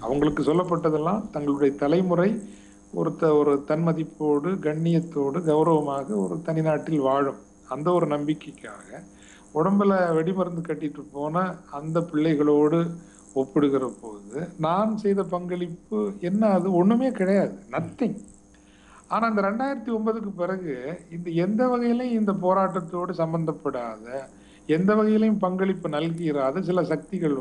அவங்களுக்கு சொல்லப்பட்டதெல்லாம் தங்களுடைய தலைமுறை ஒரு தன்மதிப்போடு கண்ணியத்தோடு கௌரவமாக ஒரு தனி நாட்டில் வாழும் அந்த ஒரு நம்பிக்கைக்காக உடம்புல வெடிமருந்து கட்டிட்டு போன அந்த பிள்ளைகளோடு ஒப்பிடுகிற போது நான் செய்த பங்களிப்பு என்ன? அது ஒண்ணுமே கிடையாது, நத்திங். ஆனா இந்த 2009க்கு பிறகு இந்த எந்த வகையிலையும் இந்த போராட்டத்தோடு சம்பந்தப்படாத, எந்த வகையிலையும் பங்களிப்பு நல்கிறாத சில சக்திகள்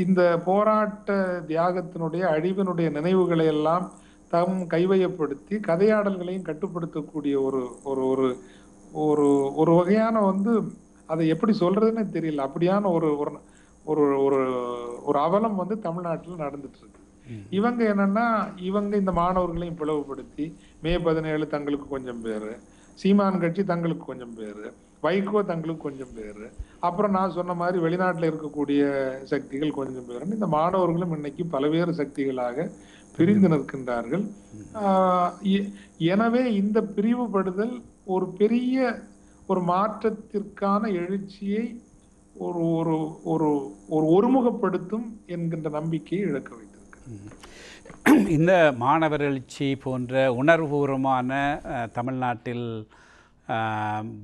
இந்த போராட்ட தியாகத்தினுடைய அழிவினுடைய நினைவுகளை எல்லாம் தம் கைவயப்படுத்தி கதையாடல்களையும் கட்டுப்படுத்தக்கூடிய ஒரு ஒரு ஒரு ஒரு வகையான அதை எப்படி சொல்றதுன்னு தெரியல, அப்படியான ஒரு ஒரு ஒரு அவலம் தமிழ்நாட்டில் நடந்துட்டு இருக்கு. இவங்க என்னன்னா இந்த மாணவர்களையும் பிளவுபடுத்தி மே 17 தங்களுக்கு கொஞ்சம் பேரு, சீமான் கட்சி தங்களுக்கு கொஞ்சம் பேரு, வைகோ தங்களுக்கு கொஞ்சம் பேரு, அப்புறம் நான் சொன்ன மாதிரி வெளிநாட்டில் இருக்கக்கூடிய சக்திகள் கொஞ்சம் பேரு, இந்த மாணவர்களும் இன்னைக்கு பல்வேறு சக்திகளாக பிரிந்து நிற்கின்றார்கள். எனவே இந்த பிரிவுபடுதல் ஒரு பெரிய ஒரு மாற்றத்திற்கான எழுச்சியை ஒரு ஒரு ஒரு ஒரு ஒருமுகப்படுத்தும் என்கின்ற நம்பிக்கையை இழக்க வைத்திருக்கு. இந்த மாணவர் எழுச்சி போன்ற உணர்வுபூர்வமான தமிழ்நாட்டில்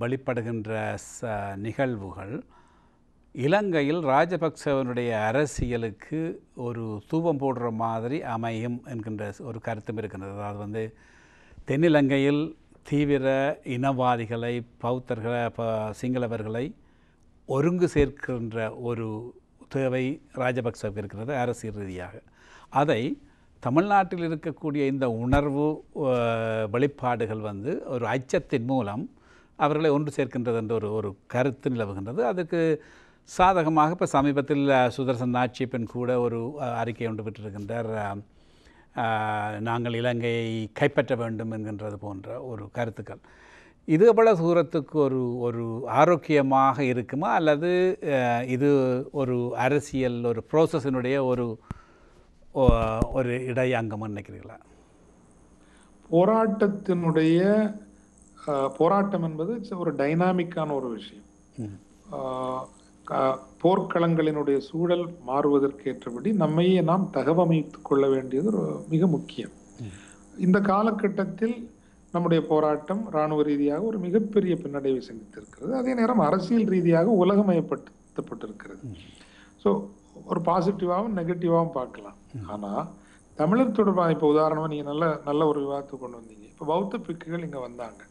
வெளிப்படுகின்ற நிகழ்வுகள் இலங்கையில் ராஜபக்சவனுடைய அரசியலுக்கு ஒரு தூபம் போடுற மாதிரி அமையும் என்கின்ற ஒரு கருத்தும் இருக்கின்றது. அதாவது தென்னிலங்கையில் தீவிர இனவாதிகளை, பௌத்தர்களை, சிங்களவர்களை ஒருங்கு சேர்க்கின்ற ஒரு தேவை ராஜபக்சவுக்கு இருக்கிறது அரசியல் ரீதியாக. அதை தமிழ்நாட்டில் இருக்கக்கூடிய இந்த உணர்வு வெளிப்பாடுகள் ஒரு அச்சத்தின் மூலம் அவர்களை ஒன்று சேர்க்கின்றது என்ற ஒரு கருத்து நிலவுகின்றது. அதுக்கு சாதகமாக இப்போ சமீபத்தில் சுதர்சன் நாச்சியப்பன் கூட ஒரு அறிக்கை ஒன்று விட்டிருக்கின்றார். நாங்கள் இலங்கையை கைப்பற்ற வேண்டும் என்கின்றது போன்ற ஒரு கருத்துக்கள். இது எவ்வளவு தூரத்துக்கு ஒரு ஆரோக்கியமாக இருக்குமா, அல்லது இது ஒரு அரசியல் ஒரு ப்ரோசஸினுடைய ஒரு இடை அங்கம் நினைக்கிறீங்களா? போராட்டம் என்பது ஒரு டைனாமிக்கான ஒரு விஷயம். போர்க்களங்களினுடைய சூழல் மாறுவதற்கேற்றபடி நம்மையே நாம் தகவமைத்துக் கொள்ள வேண்டியது மிக முக்கியம். இந்த காலகட்டத்தில் நம்முடைய போராட்டம் இராணுவ ரீதியாக ஒரு மிகப்பெரிய பின்னடைவை சந்தித்திருக்கிறது. அதே நேரம் அரசியல் ரீதியாக உலகமயப்படுத்தப்பட்டிருக்கிறது. ஸோ ஒரு பாசிட்டிவாகவும் நெகட்டிவாகவும் பார்க்கலாம். ஆனா தமிழர் தொடர்பாக இப்போ உதாரணமா நீங்க நல்ல ஒரு விவாதத்தை கொண்டு வந்தீங்க. இப்போ பௌத்த பிக்குகள் இங்க வந்தாங்க,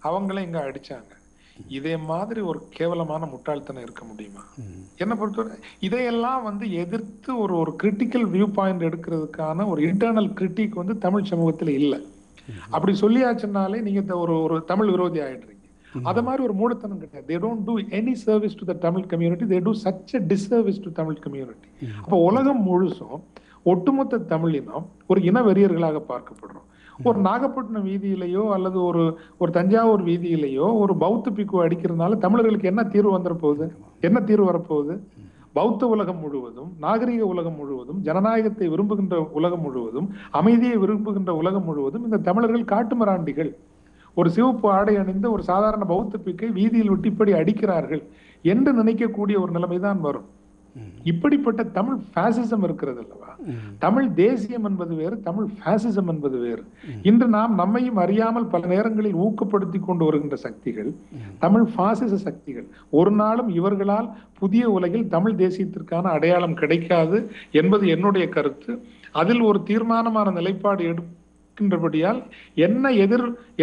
அவங்கள இங்க அடிச்சாங்க. இதே மாதிரி ஒரு கேவலமான முட்டாள்தனம் இருக்க முடியுமா? என்ன பொறுத்தவரை இதையெல்லாம் எதிர்த்து ஒரு கிரிட்டிக்கல் வியூ பாயிண்ட் எடுக்கிறதுக்கான ஒரு இன்டர்னல் கிரிட்டிக் தமிழ் சமூகத்துல இல்லை. அப்படி சொல்லியாச்சுனாலே நீங்க ஒரு தமிழ் விரோதி ஆயிடுறீங்க. அத மாதிரி ஒரு மூடத்தனம் கிடையாது. they don't do any service to the Tamil community, they do such a disservice to Tamil community. அப்ப உலகம் முழுசும் ஒட்டுமொத்த தமிழினம் ஒரு இன வெறியர்களாக பார்க்கப்படுறோம். ஒரு நாகப்பட்டினம் வீதியிலேயோ அல்லது ஒரு தஞ்சாவூர் வீதியிலேயோ ஒரு பௌத்த பிக்கு அடிக்கிறதுனால தமிழர்களுக்கு என்ன தீர்வு வந்துட போகுது? என்ன தீர்வு வரப்போகுது? பௌத்த உலகம் முழுவதும், நாகரிக உலகம் முழுவதும், ஜனநாயகத்தை விரும்புகின்ற உலகம் முழுவதும், அமைதியை விரும்புகின்ற உலகம் முழுவதும் இந்த தமிழர்கள் காட்டுமிராண்டிகள், ஒரு சிவப்பு ஆடை அணிந்த ஒரு சாதாரண பௌத்த பிக்கை வீதியில் விட்டு இப்படி அடிக்கிறார்கள் என்று நினைக்கக்கூடிய ஒரு நிலைமைதான் வரும். இப்படிப்பட்ட தமிழ் பாசிசம் இருக்கிறது அல்லவா? தமிழ் தேசியம் என்பது வேறு, தமிழ் பாசிசம் என்பது வேறு. இன்று நாம் நம்மையும் அறியாமல் பல நேரங்களில் ஊக்கப்படுத்தி கொண்டு வருகின்ற சக்திகள் தமிழ் பாசிச சக்திகள். ஒரு நாளும் இவர்களால் புதிய உலகில் தமிழ் தேசியத்திற்கான அடையாளம் கிடைக்காது என்பது என்னுடைய கருத்து. அதில் ஒரு தீர்மானமான நிலைப்பாடு எடுக்கின்றபடியால் என்ன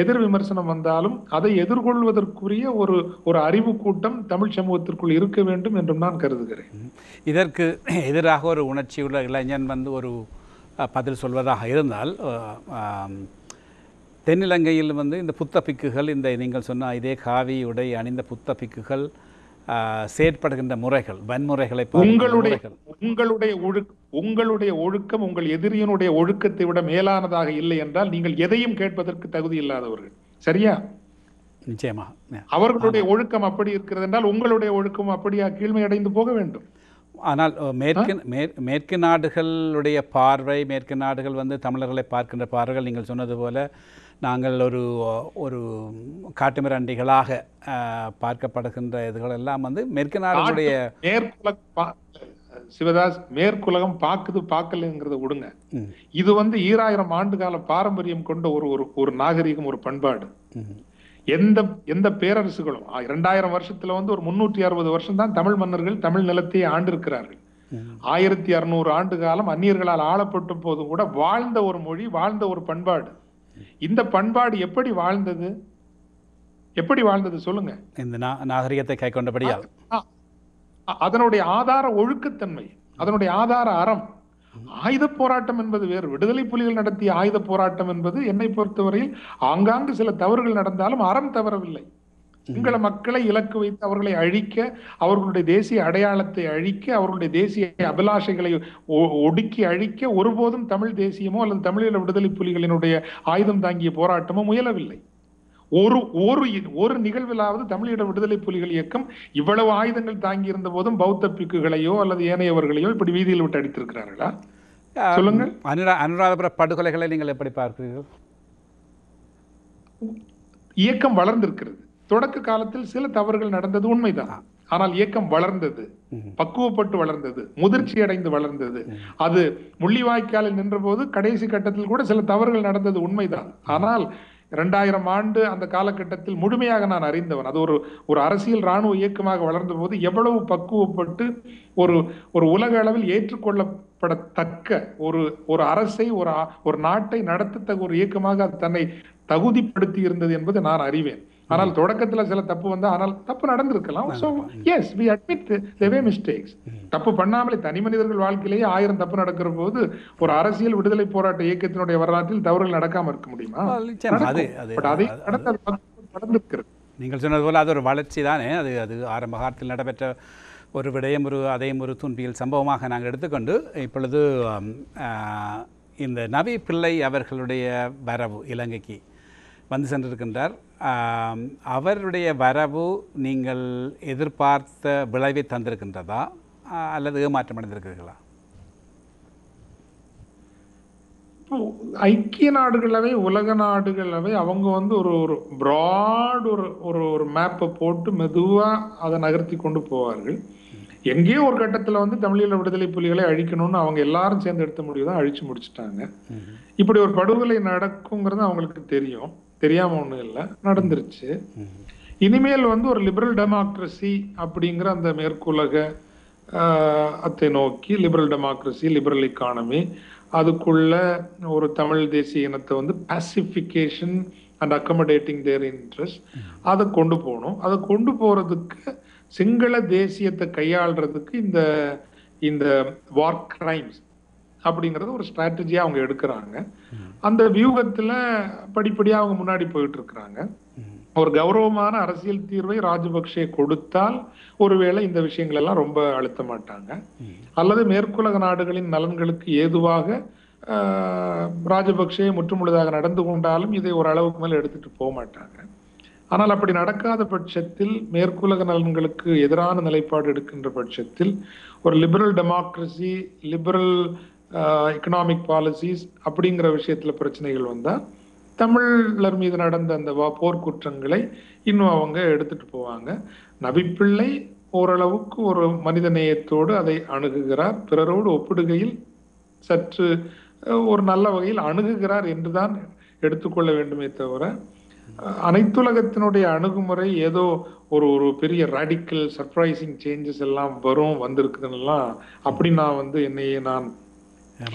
எதிர் விமர்சனம் வந்தாலும் அதை எதிர்கொள்வதற்குரிய ஒரு அறிவு கூட்டம் தமிழ் சமூகத்திற்குள் இருக்க வேண்டும் என்றும் நான் கருதுகிறேன். இதற்கு எதிராக ஒரு உணர்ச்சியுள்ள இளைஞன் ஒரு பதில் சொல்வதாக இருந்தால், தென்னிலங்கையில் இந்த புத்த பிக்குகள், இந்த நீங்கள் சொன்ன இதே காவி உடை அணிந்த புத்த பிக்குகள் செயற்படுகின்ற முறைகள், வன்முறைகளை உங்களுடைய ஒழுக்கம் உங்கள் எதிரியினுடைய ஒழுக்கத்தை விட மேலானதாக இல்லை என்றால் நீங்கள் எதையும் கேட்பதற்கு தகுதி இல்லாதவர்கள். சரியா? நிச்சயமாக அவர்களுடைய ஒழுக்கம் அப்படி இருக்கிறது என்றால் உங்களுடைய ஒழுக்கம் அப்படியா கீழ்மை அடைந்து போக வேண்டும். ஆனால் மேற்கு நாடுகளுடைய பார்வை, மேற்கு நாடுகள் வந்து தமிழர்களை பார்க்கின்ற பார்வைகள் நீங்கள் சொன்னது போல நாங்கள் ஒரு காட்டுமிராண்டிகளாக பார்க்கப்படுகின்ற இதுகள் எல்லாம் வந்து மேற்கு நாடுகளுடைய சிவதாஸ் மேற்குலகம் பார்க்கலங்கிறத விடுங்க. இது வந்து 2000 ஆண்டு கால பாரம்பரியம் கொண்ட ஒரு நாகரிகம், ஒரு பண்பாடு. எந்த பேரரசுகளும் 2000 வருஷத்துல வந்து ஒரு 360 வருஷம் தான் தமிழ் மன்னர்கள் தமிழ் நிலத்தை ஆண்டிருக்கிறார்கள். 1600 ஆண்டு காலம் அந்நியர்களால் ஆளப்பட்ட போதும் கூட வாழ்ந்த ஒரு மொழி, வாழ்ந்த ஒரு பண்பாடு. இந்த பண்பாடு எப்படி வாழ்ந்தது சொல்லுங்க. இந்த நாகரிகத்தை கை கொண்டபடியால் அதனுடைய ஆதார ஒழுக்கத்தன்மை, அதனுடைய ஆதார அறம். ஆயுத போராட்டம் என்பது வேறு. விடுதலை புலிகள் நடத்திய ஆயுத போராட்டம் என்பது என்னை பொறுத்தவரையில் ஆங்காங்கு சில தவறுகள் நடந்தாலும் அறம் தவறவில்லை. சிங்கள மக்களை இலக்கு வைத்து அவர்களை அழிக்க, அவர்களுடைய தேசிய அடையாளத்தை அழிக்க, அவர்களுடைய தேசிய அபிலாஷைகளை ஒடுக்கி அழிக்க ஒருபோதும் தமிழ் தேசியமோ அல்லது தமிழீழ விடுதலை புலிகளினுடைய ஆயுதம் தாங்கிய போராட்டமோ முயலவில்லை. ஒரு நிகழ்விலாவது தமிழீழ விடுதலை புலிகள் இயக்கம் இவ்வளவு ஆயுதங்கள் தாங்கி இருந்த போதும் பௌத்த பிக்குகளையோ அல்லது ஏனையவர்களையோ இப்படி வீதியில் விட்டு அடித்திருக்கிறார்களா? சொல்லுங்கள். அனுராதபுர படுகொலைகளை நீங்கள் எப்படி பார்க்கிறீர்கள்? இயக்கம் வளர்ந்திருக்கிறது. தொடக்க காலத்தில் சில தவறுகள் நடந்தது உண்மைதான். ஆனால் இயக்கம் வளர்ந்தது, பக்குவப்பட்டு வளர்ந்தது, முதிர்ச்சி அடைந்து வளர்ந்தது. அது முள்ளிவாய்க்காலில் நின்ற போது கடைசி கட்டத்தில் கூட சில தவறுகள் நடந்தது உண்மைதான். ஆனால் 2000 ஆண்டு அந்த காலகட்டத்தில் முழுமையாக நான் அறிந்தவன். அது ஒரு அரசியல் இராணுவ இயக்கமாக வளர்ந்த போது எவ்வளவு பக்குவப்பட்டு ஒரு உலக அளவில் ஏற்றுக்கொள்ளப்படத்தக்க ஒரு அரசை, ஒரு நாட்டை நடத்தத்தக்க ஒரு இயக்கமாக அது தன்னை தகுதிப்படுத்தி இருந்தது என்பது நான் அறிவேன். ஆனால் தொடக்கத்துல சில தப்பு வந்தா, ஆனால் தப்பு நடந்திருக்கலாம். தப்பு பண்ணாமலே தனி மனிதர்கள் வாழ்க்கையிலேயே 1000 தப்பு நடக்கிற போது ஒரு அரசியல் விடுதலை போராட்ட இயக்கத்தினுடைய வரலாற்றில் தவறுகள் நடக்காம இருக்க முடியுமா? நீங்கள் சொன்னது போல அது ஒரு வளர்ச்சி தானே. அது ஆரம்ப காலத்தில் நடைபெற்ற ஒரு விடயம், அதையும் ஒரு துன்பியல் சம்பவமாக நாங்கள் எடுத்துக்கொண்டு இப்பொழுது இந்த நவி பிள்ளை அவர்களுடைய வரவு இலங்கைக்கு வந்து சென்றிருக்கின்றார். அவருடைய வரவு நீங்கள் எதிர்பார்த்த விளைவை தந்திருக்கின்றதா அல்லது ஏமாற்றம் அடைந்திருக்கிறீர்களா? ஐக்கிய நாடுகளவை, உலக நாடுகளவை அவங்க வந்து ஒரு பிராட் ஒரு மேப்பை போட்டு மெதுவா அதை நகர்த்தி கொண்டு போவார்கள். எங்கேயோ ஒரு கட்டத்துல வந்து தமிழீழ விடுதலை புலிகளை அழிக்கணும்னு அவங்க எல்லாரும் சேர்ந்து எடுத்த முடிவுதான் அழிச்சு முடிச்சுட்டாங்க. இப்படி ஒரு படுகொலை நடக்குங்கிறது அவங்களுக்கு தெரியும், தெரியாம ஒண்ணும் இல்லை, நடந்துருச்சு. இனிமேல் வந்து ஒரு லிபரல் டெமோக்ரஸி அப்படிங்கிற அந்த மேற்குலக அத்தை நோக்கி லிபரல் டெமோக்ரஸி, லிபரல் எக்கானமி, அதுக்குள்ள ஒரு தமிழ் தேசிய இனத்தை வந்து பாசிபிகேஷன் அண்ட் அக்கமடேட்டிங் தேர் இன்ட்ரெஸ்ட், அதை கொண்டு போகணும். அதை கொண்டு போறதுக்கு சிங்கள தேசியத்தை கையாளுறதுக்கு இந்த வார் கிரைம்ஸ் அப்படிங்கறது ஒரு ஸ்ட்ராட்டஜியா அவங்க எடுக்கிறாங்க. அந்த வியூகத்துல படிப்படியா அவங்க முன்னாடி போயிட்டு இருக்கிறாங்க. ஒரு கௌரவமான அரசியல் தீர்வை ராஜபக்சே கொடுத்தால் ஒருவேளை இந்த விஷயங்கள் எல்லாம் ரொம்ப அழுத்த மாட்டாங்க. அல்லது மேற்குலக நாடுகளின் நலன்களுக்கு ஏதுவாக ராஜபக்சே முற்றுமுழுதாக நடந்து கொண்டாலும் இதை ஒரு அளவுக்கு மேல எடுத்துட்டு போக மாட்டாங்க. ஆனால் அப்படி நடக்காத பட்சத்தில், மேற்குலக நலன்களுக்கு எதிரான நிலைப்பாடு எடுக்கின்ற பட்சத்தில் ஒரு liberal democracy, liberal economic policies அப்படிங்கிற விஷயத்துல பிரச்சனைகள் வந்தா தமிழர் மீது நடந்த அந்த போர்க்குற்றங்களை இன்னும் அவங்க எடுத்துட்டு போவாங்க. நபிப்பிள்ளை ஓரளவுக்கு ஒரு மனித நேயத்தோடு அதை அணுகுகிறார், பிறரோடு ஒப்பிடுகையில் சற்று ஒரு நல்ல வகையில் அணுகுகிறார் என்றுதான் எடுத்துக்கொள்ள வேண்டுமே தவிர, அனைத்துலகத்தினுடைய அணுகுமுறை ஏதோ ஒரு பெரிய ராடிக்கல் சர்ப்ரைசிங் சேஞ்சஸ் எல்லாம் வந்திருக்குதுன்னெல்லாம் அப்படி நான் வந்து என்னையே நான்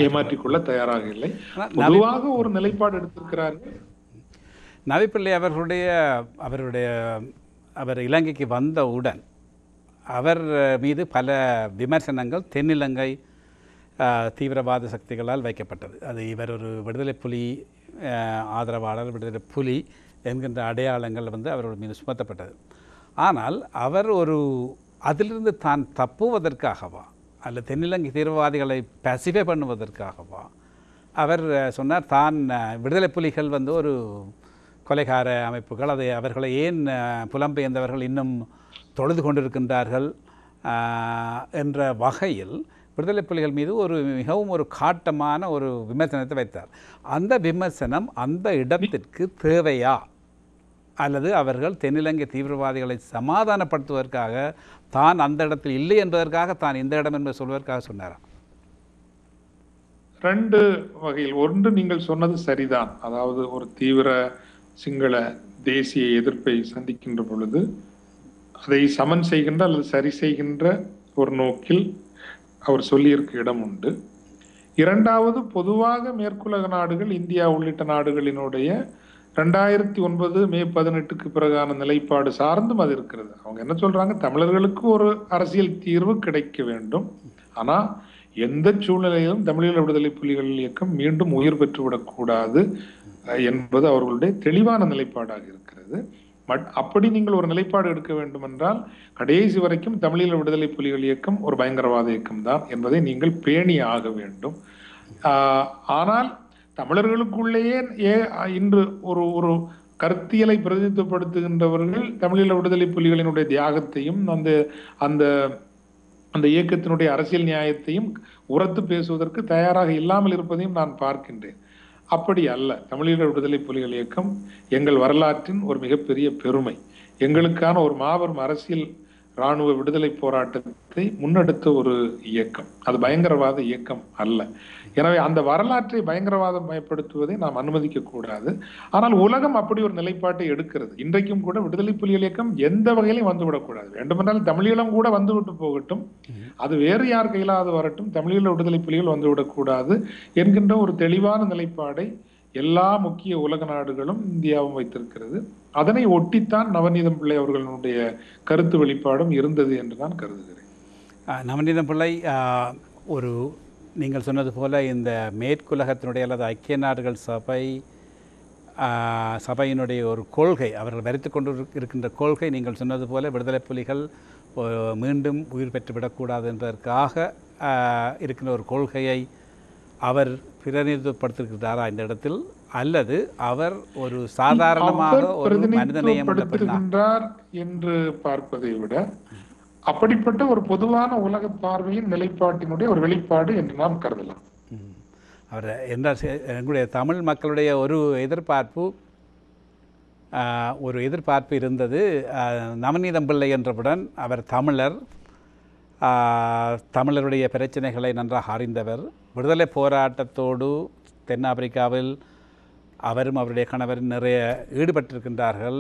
ஏமாற்றிக்கொள்ள தயாராக இல்லை. பொதுவாக ஒரு நிலைப்பாடு எடுத்திருக்கிறார்கள். நவிப்பிள்ளை அவர் இலங்கைக்கு வந்தவுடன் அவர் மீது பல விமர்சனங்கள் தென்னிலங்கை தீவிரவாத சக்திகளால் வைக்கப்பட்டது. அது இவர் ஒரு விடுதலை புலி ஆதரவாளர், விடுதலை புலி என்கின்ற அடையாளங்கள் வந்து அவர்கள் மீது சுமத்தப்பட்டது. ஆனால் அவர் அதிலிருந்து தான் தப்புவதற்காகவா அல்லது தென்னிலங்கை தீவிரவாதிகளை பசிஃபை பண்ணுவதற்காகவா அவர் சொன்னார் தான் விடுதலை புலிகள் வந்து ஒரு கொலைகார அமைப்புகள், அதை அவர்களை ஏன் புலம்பெயர்ந்தவர்கள் இன்னும் தொழுது கொண்டிருக்கின்றார்கள் என்ற வகையில் விடுதலை புலிகள் மீது மிகவும் ஒரு காட்டமான ஒரு விமர்சனத்தை வைத்தார். அந்த விமர்சனம் அந்த இடத்திற்கு தேவையா அல்லது அவர்கள் தென்னிலங்கை தீவிரவாதிகளை சமாதானப்படுத்துவதற்காக தான் அந்த இடத்தில் இல்லை என்பதற்காக தான் இந்த இடம் என்பதை சொல்வதற்காக சொன்னாரா? ரெண்டு வகையில். ஒன்று, நீங்கள் சொன்னது சரிதான். அதாவது ஒரு தீவிர சிங்கள தேசிய எதிர்ப்பை சந்திக்கின்ற பொழுது அதை சமன் செய்கின்ற அல்லது சரி செய்கின்ற ஒரு நோக்கில் அவர் சொல்லியிருக்க இடம் உண்டு. இரண்டாவது, பொதுவாக மேற்குலக நாடுகள், இந்தியா உள்ளிட்ட நாடுகளினுடைய 2009 மே 18க்கு பிறகான நிலைப்பாடு சார்ந்தும் அது இருக்கிறது. அவங்க என்ன சொல்றாங்க, தமிழர்களுக்கு ஒரு அரசியல் தீர்வு கிடைக்க வேண்டும், ஆனா எந்த சூழ்நிலையிலும் தமிழீழ விடுதலை புலிகள் இயக்கம் மீண்டும் உயிர் பெற்றுவிடக்கூடாது என்பது அவர்களுடைய தெளிவான நிலைப்பாடாக இருக்கிறது. அப்படி நீங்கள் ஒரு நிலைப்பாடு எடுக்க வேண்டும் என்றால் கடைசி வரைக்கும் தமிழீழ விடுதலை புலிகள் இயக்கம் ஒரு பயங்கரவாத இயக்கம் தான் என்பதை நீங்கள் பேணி ஆக வேண்டும். ஆனால் தமிழர்களுக்குள்ளேயே இன்று ஒரு கருத்தியலை பிரதிநிதித்துவப்படுத்துகின்றவர்கள் தமிழீழ விடுதலை புலிகளினுடைய தியாகத்தையும் அந்த அந்த இயக்கத்தினுடைய அரசியல் நியாயத்தையும் உரத்து பேசுவதற்கு தயாராக இல்லாமல் இருப்பதையும் நான் பார்க்கின்றேன். அப்படி அல்ல. தமிழீழ விடுதலை புலிகள் இயக்கம் எங்கள் வரலாற்றின் ஒரு மிகப்பெரிய பெருமை. எங்களுக்கான ஒரு மாபெரும் அரசியல் இராணுவ விடுதலை போராட்டத்தை முன்னெடுத்த ஒரு இயக்கம். அது பயங்கரவாத இயக்கம் அல்ல. எனவே அந்த வரலாற்றை பயங்கரவாதம் பயன்படுத்துவதை நாம் அனுமதிக்க கூடாது. ஆனால் உலகம் அப்படி ஒரு நிலைப்பாட்டை எடுக்கிறது. இன்றைக்கும் கூட விடுதலை புலிகள் இயக்கம் எந்த வகையிலும் வந்துவிடக்கூடாது. வேண்டுமென்றால் தமிழீழம் கூட வந்துவிட்டு போகட்டும், அது வேறு யார் கையிலாவது வரட்டும், தமிழீழ விடுதலை புலிகள் வந்துவிடக்கூடாது என்கின்ற ஒரு தெளிவான நிலைப்பாடை எல்லா முக்கிய உலக நாடுகளும் இந்தியாவும் வைத்திருக்கிறது. அதனை ஒட்டித்தான் நவநீதம் பிள்ளை அவர்களுடைய கருத்து வெளிப்பாடும் இருந்தது என்று நான் கருதுகிறேன். நவநீதம் பிள்ளை, ஒரு நீங்கள் சொன்னது போல இந்த மேற்குலகத்தினுடைய அல்லது ஐக்கிய நாடுகள் சபையினுடைய ஒரு கொள்கை, அவர்கள் வரித்து கொண்டு இருக்கின்ற கொள்கை, நீங்கள் சொன்னது போல விடுதலை புலிகள் மீண்டும் உயிர் பெற்றுவிடக்கூடாது என்பதற்காக இருக்கின்ற ஒரு கொள்கையை அவர் பிரதிநிதித்துவப்படுத்துகிறாரா இந்த இடத்தில், அல்லது அவர் ஒரு சாதாரணமாக ஒரு மனிதநேயம் என்று பார்ப்பதை விட அப்படிப்பட்ட ஒரு பொதுவான உலக பார்வையின் நிலைப்பாட்டினுடைய ஒரு வெளிப்பாடு என்று நாம் கருதலாம். அவர் எங்களுடைய தமிழ் மக்களுடைய ஒரு எதிர்பார்ப்பு இருந்தது. நவநீதம் பிள்ளை என்றவுடன் அவர் தமிழருடைய பிரச்சனைகளை நன்றாக அறிந்தவர். விடுதலை போராட்டத்தோடு தென்னாப்பிரிக்காவில் அவரும் அவருடைய கணவரும் நிறைய ஈடுபட்டிருக்கின்றார்கள்.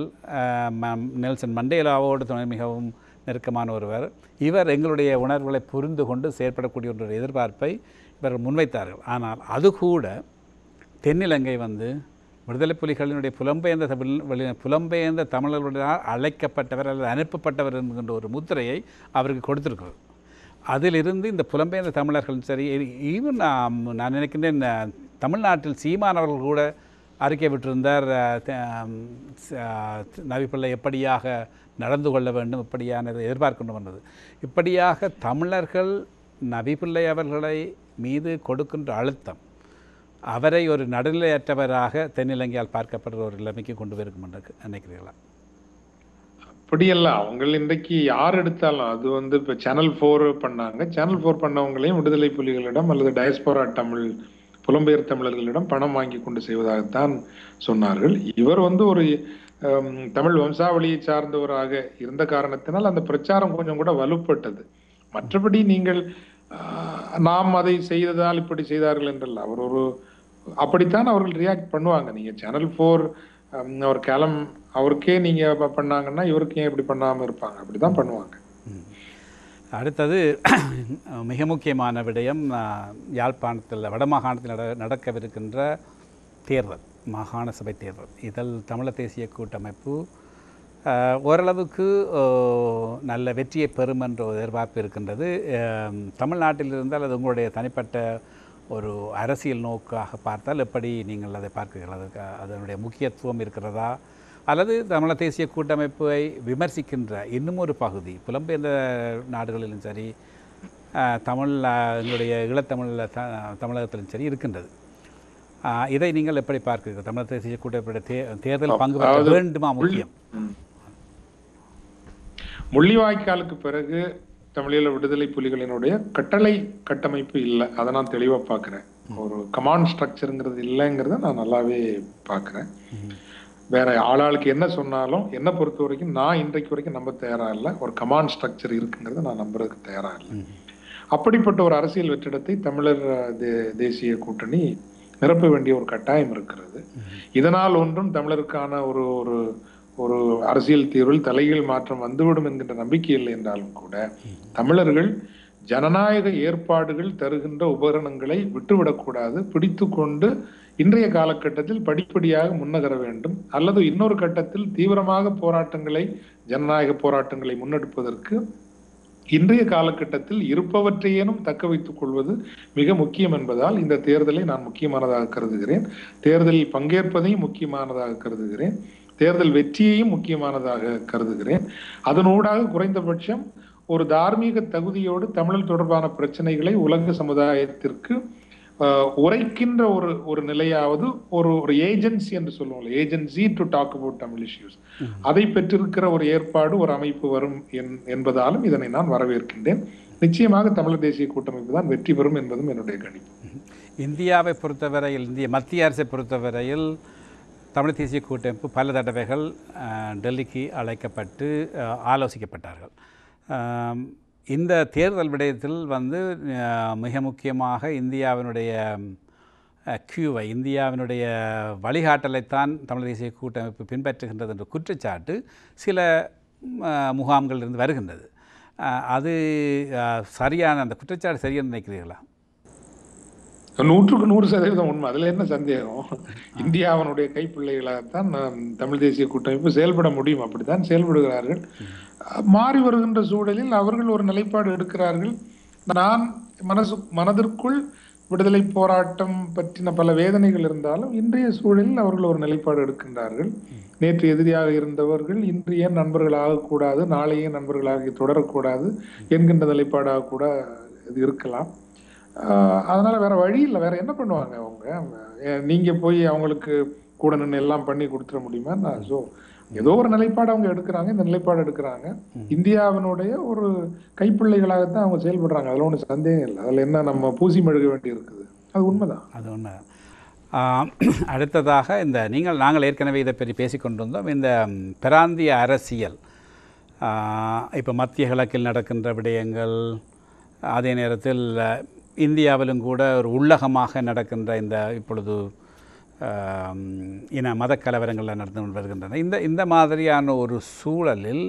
நெல்சன் மண்டேலாவோடு மிகவும் நெருக்கமான ஒருவர். இவர் எங்களுடைய உணர்வுகளை புரிந்து கொண்டு செயற்படக்கூடிய ஒரு எதிர்பார்ப்பை இவர்கள் முன்வைத்தார்கள். ஆனால் அது கூட தென்னிலங்கை விடுதலை புலிகளினுடைய புலம்பெயர்ந்த தமிழர்களுடைய அழைக்கப்பட்டவர் அல்லது அனுப்பப்பட்டவர் என்கின்ற ஒரு முத்திரையை அவருக்கு கொடுத்திருக்கிறது. அதிலிருந்து இந்த புலம்பெயர்ந்த தமிழர்கள் சரி, ஈவன் நான் நினைக்கின்றேன் தமிழ்நாட்டில் சீமானவர்கள் கூட அறிக்கை விட்டிருந்தார், நவிப்பிள்ளை எப்படியாக நடந்து கொள்ள வேண்டும், இப்படியானதை எதிர்பார்க்கணும் என்பது. இப்படியாக தமிழர்கள் நவிப்பிள்ளை அவர்களை மீது கொடுக்கின்ற அழுத்தம் அவரை ஒரு நடுநிலையற்றவராக தென்னிலங்கையால் பார்க்கப்படுற ஒரு நிலைமைக்கு கொண்டு போயிருக்கும் என்று நினைக்கிறீர்களா? அப்படியல்ல. அவங்க இன்றைக்கு யார் எடுத்தாலும் அது இப்போ சேனல் 4 பண்ணாங்க. சேனல் 4 பண்ணவங்களையும் விடுதலை புலிகளிடம் அல்லது டயஸ்போரா தமிழ் புலம்பெயர் தமிழர்களிடம் பணம் வாங்கி கொண்டு செய்வதாகத்தான் சொன்னார்கள். இவர் ஒரு தமிழ் வம்சாவளியை சார்ந்தவராக இருந்த காரணத்தினால் அந்த பிரச்சாரம் கொஞ்சம் கூட வலுப்பட்டது. மற்றபடி நீங்கள் நாம் அதை செய்ததால் இப்படி செய்தார்கள் என்றல்ல. அவர் அப்படித்தான் அவர்கள் ரியாக்ட் பண்ணுவாங்க. நீங்க சேனல் 4 அவர் அவருக்கே நீங்க பண்ணாங்கன்னா இவருக்கு ஏன் இப்படி பண்ணாம இருப்பாங்க? அப்படிதான் பண்ணுவாங்க. அடுத்தது மிக முக்கியமான விடயம், யாழ்ப்பாணத்தில் வடமாகாணத்தில் நடக்கவிருக்கின்ற தேர்தல், மாகாண சபை தேர்தல். இதில் தமிழர் தேசிய கூட்டமைப்பு ஓரளவுக்கு நல்ல வெற்றியை பெறும் என்ற எதிர்பார்ப்பு இருக்கின்றது. தமிழ்நாட்டில் இருந்தால் அது உங்களுடைய தனிப்பட்ட ஒரு அரசியல் நோக்காக பார்த்தால் எப்படி நீங்கள் அதை பார்க்கிறீர்கள்? அதனுடைய முக்கியத்துவம் இருக்கிறதா? அல்லது தமிழர் தேசிய கூட்டமைப்பை விமர்சிக்கின்ற இன்னும் ஒரு பகுதி புலம்பெயர்ந்த நாடுகளிலும் சரி எங்களுடைய ஈழத்தமிழில் தமிழகத்திலும் சரி இருக்கின்றது. இதை நீங்கள் எப்படி பார்க்கிறீர்கள்? தமிழர் தேசிய கூட்டமைப்புடைய தேர்தல் பங்கு பெற வேண்டுமா முக்கியம்? முள்ளிவாய்க்காலுக்கு பிறகு தமிழீழ விடுதலை புலிகளினுடைய கட்டளை கட்டமைப்பு இல்லை. அதை நான் தெளிவாக பார்க்குறேன். ஒரு கமாண்ட் ஸ்ட்ரக்சருங்கிறது இல்லைங்கிறத நான் நல்லாவே பார்க்குறேன். வேற ஆளாளுக்கு என்ன சொன்னாலும் என்னை பொறுத்த வரைக்கும் நான் இன்றைக்கு வரைக்கும் நம்ப தயாரா இல்லை. ஒரு கமாண்ட் ஸ்ட்ரக்சர் இருக்குங்கிறத நான் நம்புறதுக்கு தயாரா இல்லை. அப்படிப்பட்ட ஒரு அரசியல் வெற்றிடத்தை தமிழர் தேசிய கூட்டணி நிரப்ப வேண்டிய ஒரு கட்டாயம் இருக்கிறது. இதனால் ஒன்றும் தமிழருக்கான ஒரு ஒரு ஒரு அரசியல் தீர்வில் தலைகீழ் மாற்றம் வந்துவிடும் என்கின்ற நம்பிக்கை இல்லை என்றாலும் கூட தமிழர்கள் ஜனநாயக ஏற்பாடுகள் தருகின்ற உபகரணங்களை விட்டுவிடக்கூடாது. பிடித்து கொண்டு இன்றைய காலகட்டத்தில் படிப்படியாக முன்னகர வேண்டும். அல்லது இன்னொரு கட்டத்தில் தீவிரமாக போராட்டங்களை ஜனநாயக போராட்டங்களை முன்னெடுப்பதற்கு இன்றைய காலகட்டத்தில் இருப்பவற்றையேனும் தக்க வைத்துக் கொள்வது மிக முக்கியம் என்பதால் இந்த தேர்தலை நான் முக்கியமானதாக கருதுகிறேன். தேர்தலில் பங்கேற்பதையும் முக்கியமானதாக கருதுகிறேன். தேர்தல் வெற்றியையும் முக்கியமானதாக கருதுகிறேன். அதனூடாக குறைந்தபட்சம் ஒரு தார்மீக தகுதியோடு தமிழர் தொடர்பான பிரச்சனைகளை உலக சமுதாயத்திற்கு உரைக்கின்ற ஒரு நிலையாவது ஒரு ஏஜென்சி என்று சொல்லுவோம், agency to talk about Tamil issues, அதை பெற்றிருக்கிற ஒரு ஏற்பாடு ஒரு அமைப்பு வரும் என்பதாலும் இதனை நான் வரவேற்கின்றேன். நிச்சயமாக தமிழர் தேசிய கூட்டமைப்பு தான் வெற்றி பெறும் என்பதும் என்னுடைய கணிப்பு. இந்தியாவை பொறுத்தவரையில், இந்திய மத்திய அரசை பொறுத்தவரையில் தமிழ் தேசிய கூட்டமைப்பு பல தடவைகள் டெல்லிக்கு அழைக்கப்பட்டு ஆலோசிக்கப்பட்டார்கள். இந்த தேர்தல் விடயத்தில் மிக முக்கியமாக இந்தியாவினுடைய இந்தியாவினுடைய வழிகாட்டலைத்தான் தமிழ் தேசிய கூட்டமைப்பு பின்பற்றுகின்றது என்ற குற்றச்சாட்டு சில முகாம்களிலிருந்து வருகின்றது. அது சரியான, அந்த குற்றச்சாட்டு சரியான நினைக்கிறீர்களா? 100% உண்மை. அதுல என்ன சந்தேகம்? இந்தியாவினுடைய கைப்பிள்ளைகளாகத்தான் தமிழ் தேசிய கூட்டமைப்பு செயல்பட முடியும். அப்படித்தான் செயல்படுகிறார்கள். மாறி வருகின்ற சூழலில் அவர்கள் ஒரு நிலைப்பாடு எடுக்கிறார்கள். நான் மனதிற்குள் விடுதலை போராட்டம் பற்றின பல வேதனைகள் இருந்தாலும் இன்றைய சூழலில் அவர்கள் ஒரு நிலைப்பாடு எடுக்கின்றார்கள். நேற்று எதிரியாக இருந்தவர்கள் இன்று ஏன் நண்பர்களாக கூடாது, நாளையே நண்பர்களாக தொடரக்கூடாது என்கின்ற நிலைப்பாடாக கூட இது இருக்கலாம். அதனால வேற வழி இல்லை. வேற என்ன பண்ணுவாங்க அவங்க? நீங்க போய் அவங்களுக்கு கூட நின்று எல்லாம் பண்ணி கொடுத்துட முடியுமா? ஸோ ஏதோ ஒரு நிலைப்பாடு அவங்க எடுக்கிறாங்க. இந்த நிலைப்பாடு எடுக்கிறாங்க. இந்தியாவினுடைய ஒரு கைப்பிள்ளைகளாகத்தான் அவங்க செயல்படுறாங்க. அதில் ஒன்றும் சந்தேகம் இல்லை. அதில் என்ன நம்ம பூசி மெழுக வேண்டி இருக்குது? அது உண்மைதான். அது உண்மைதான். அடுத்ததாக நாங்கள் ஏற்கனவே இதை பற்றி பேசிக்கொண்டிருந்தோம். இந்த பிராந்திய அரசியல், இப்போ மத்திய கிழக்கில் நடக்கின்ற விடயங்கள், அதே நேரத்தில் இந்தியாவிலும் கூட ஒரு உள்ளகமாக நடக்கின்ற இப்பொழுது மத கலவரங்களில் நடந்து வருகின்றன. இந்த மாதிரியான ஒரு சூழலில்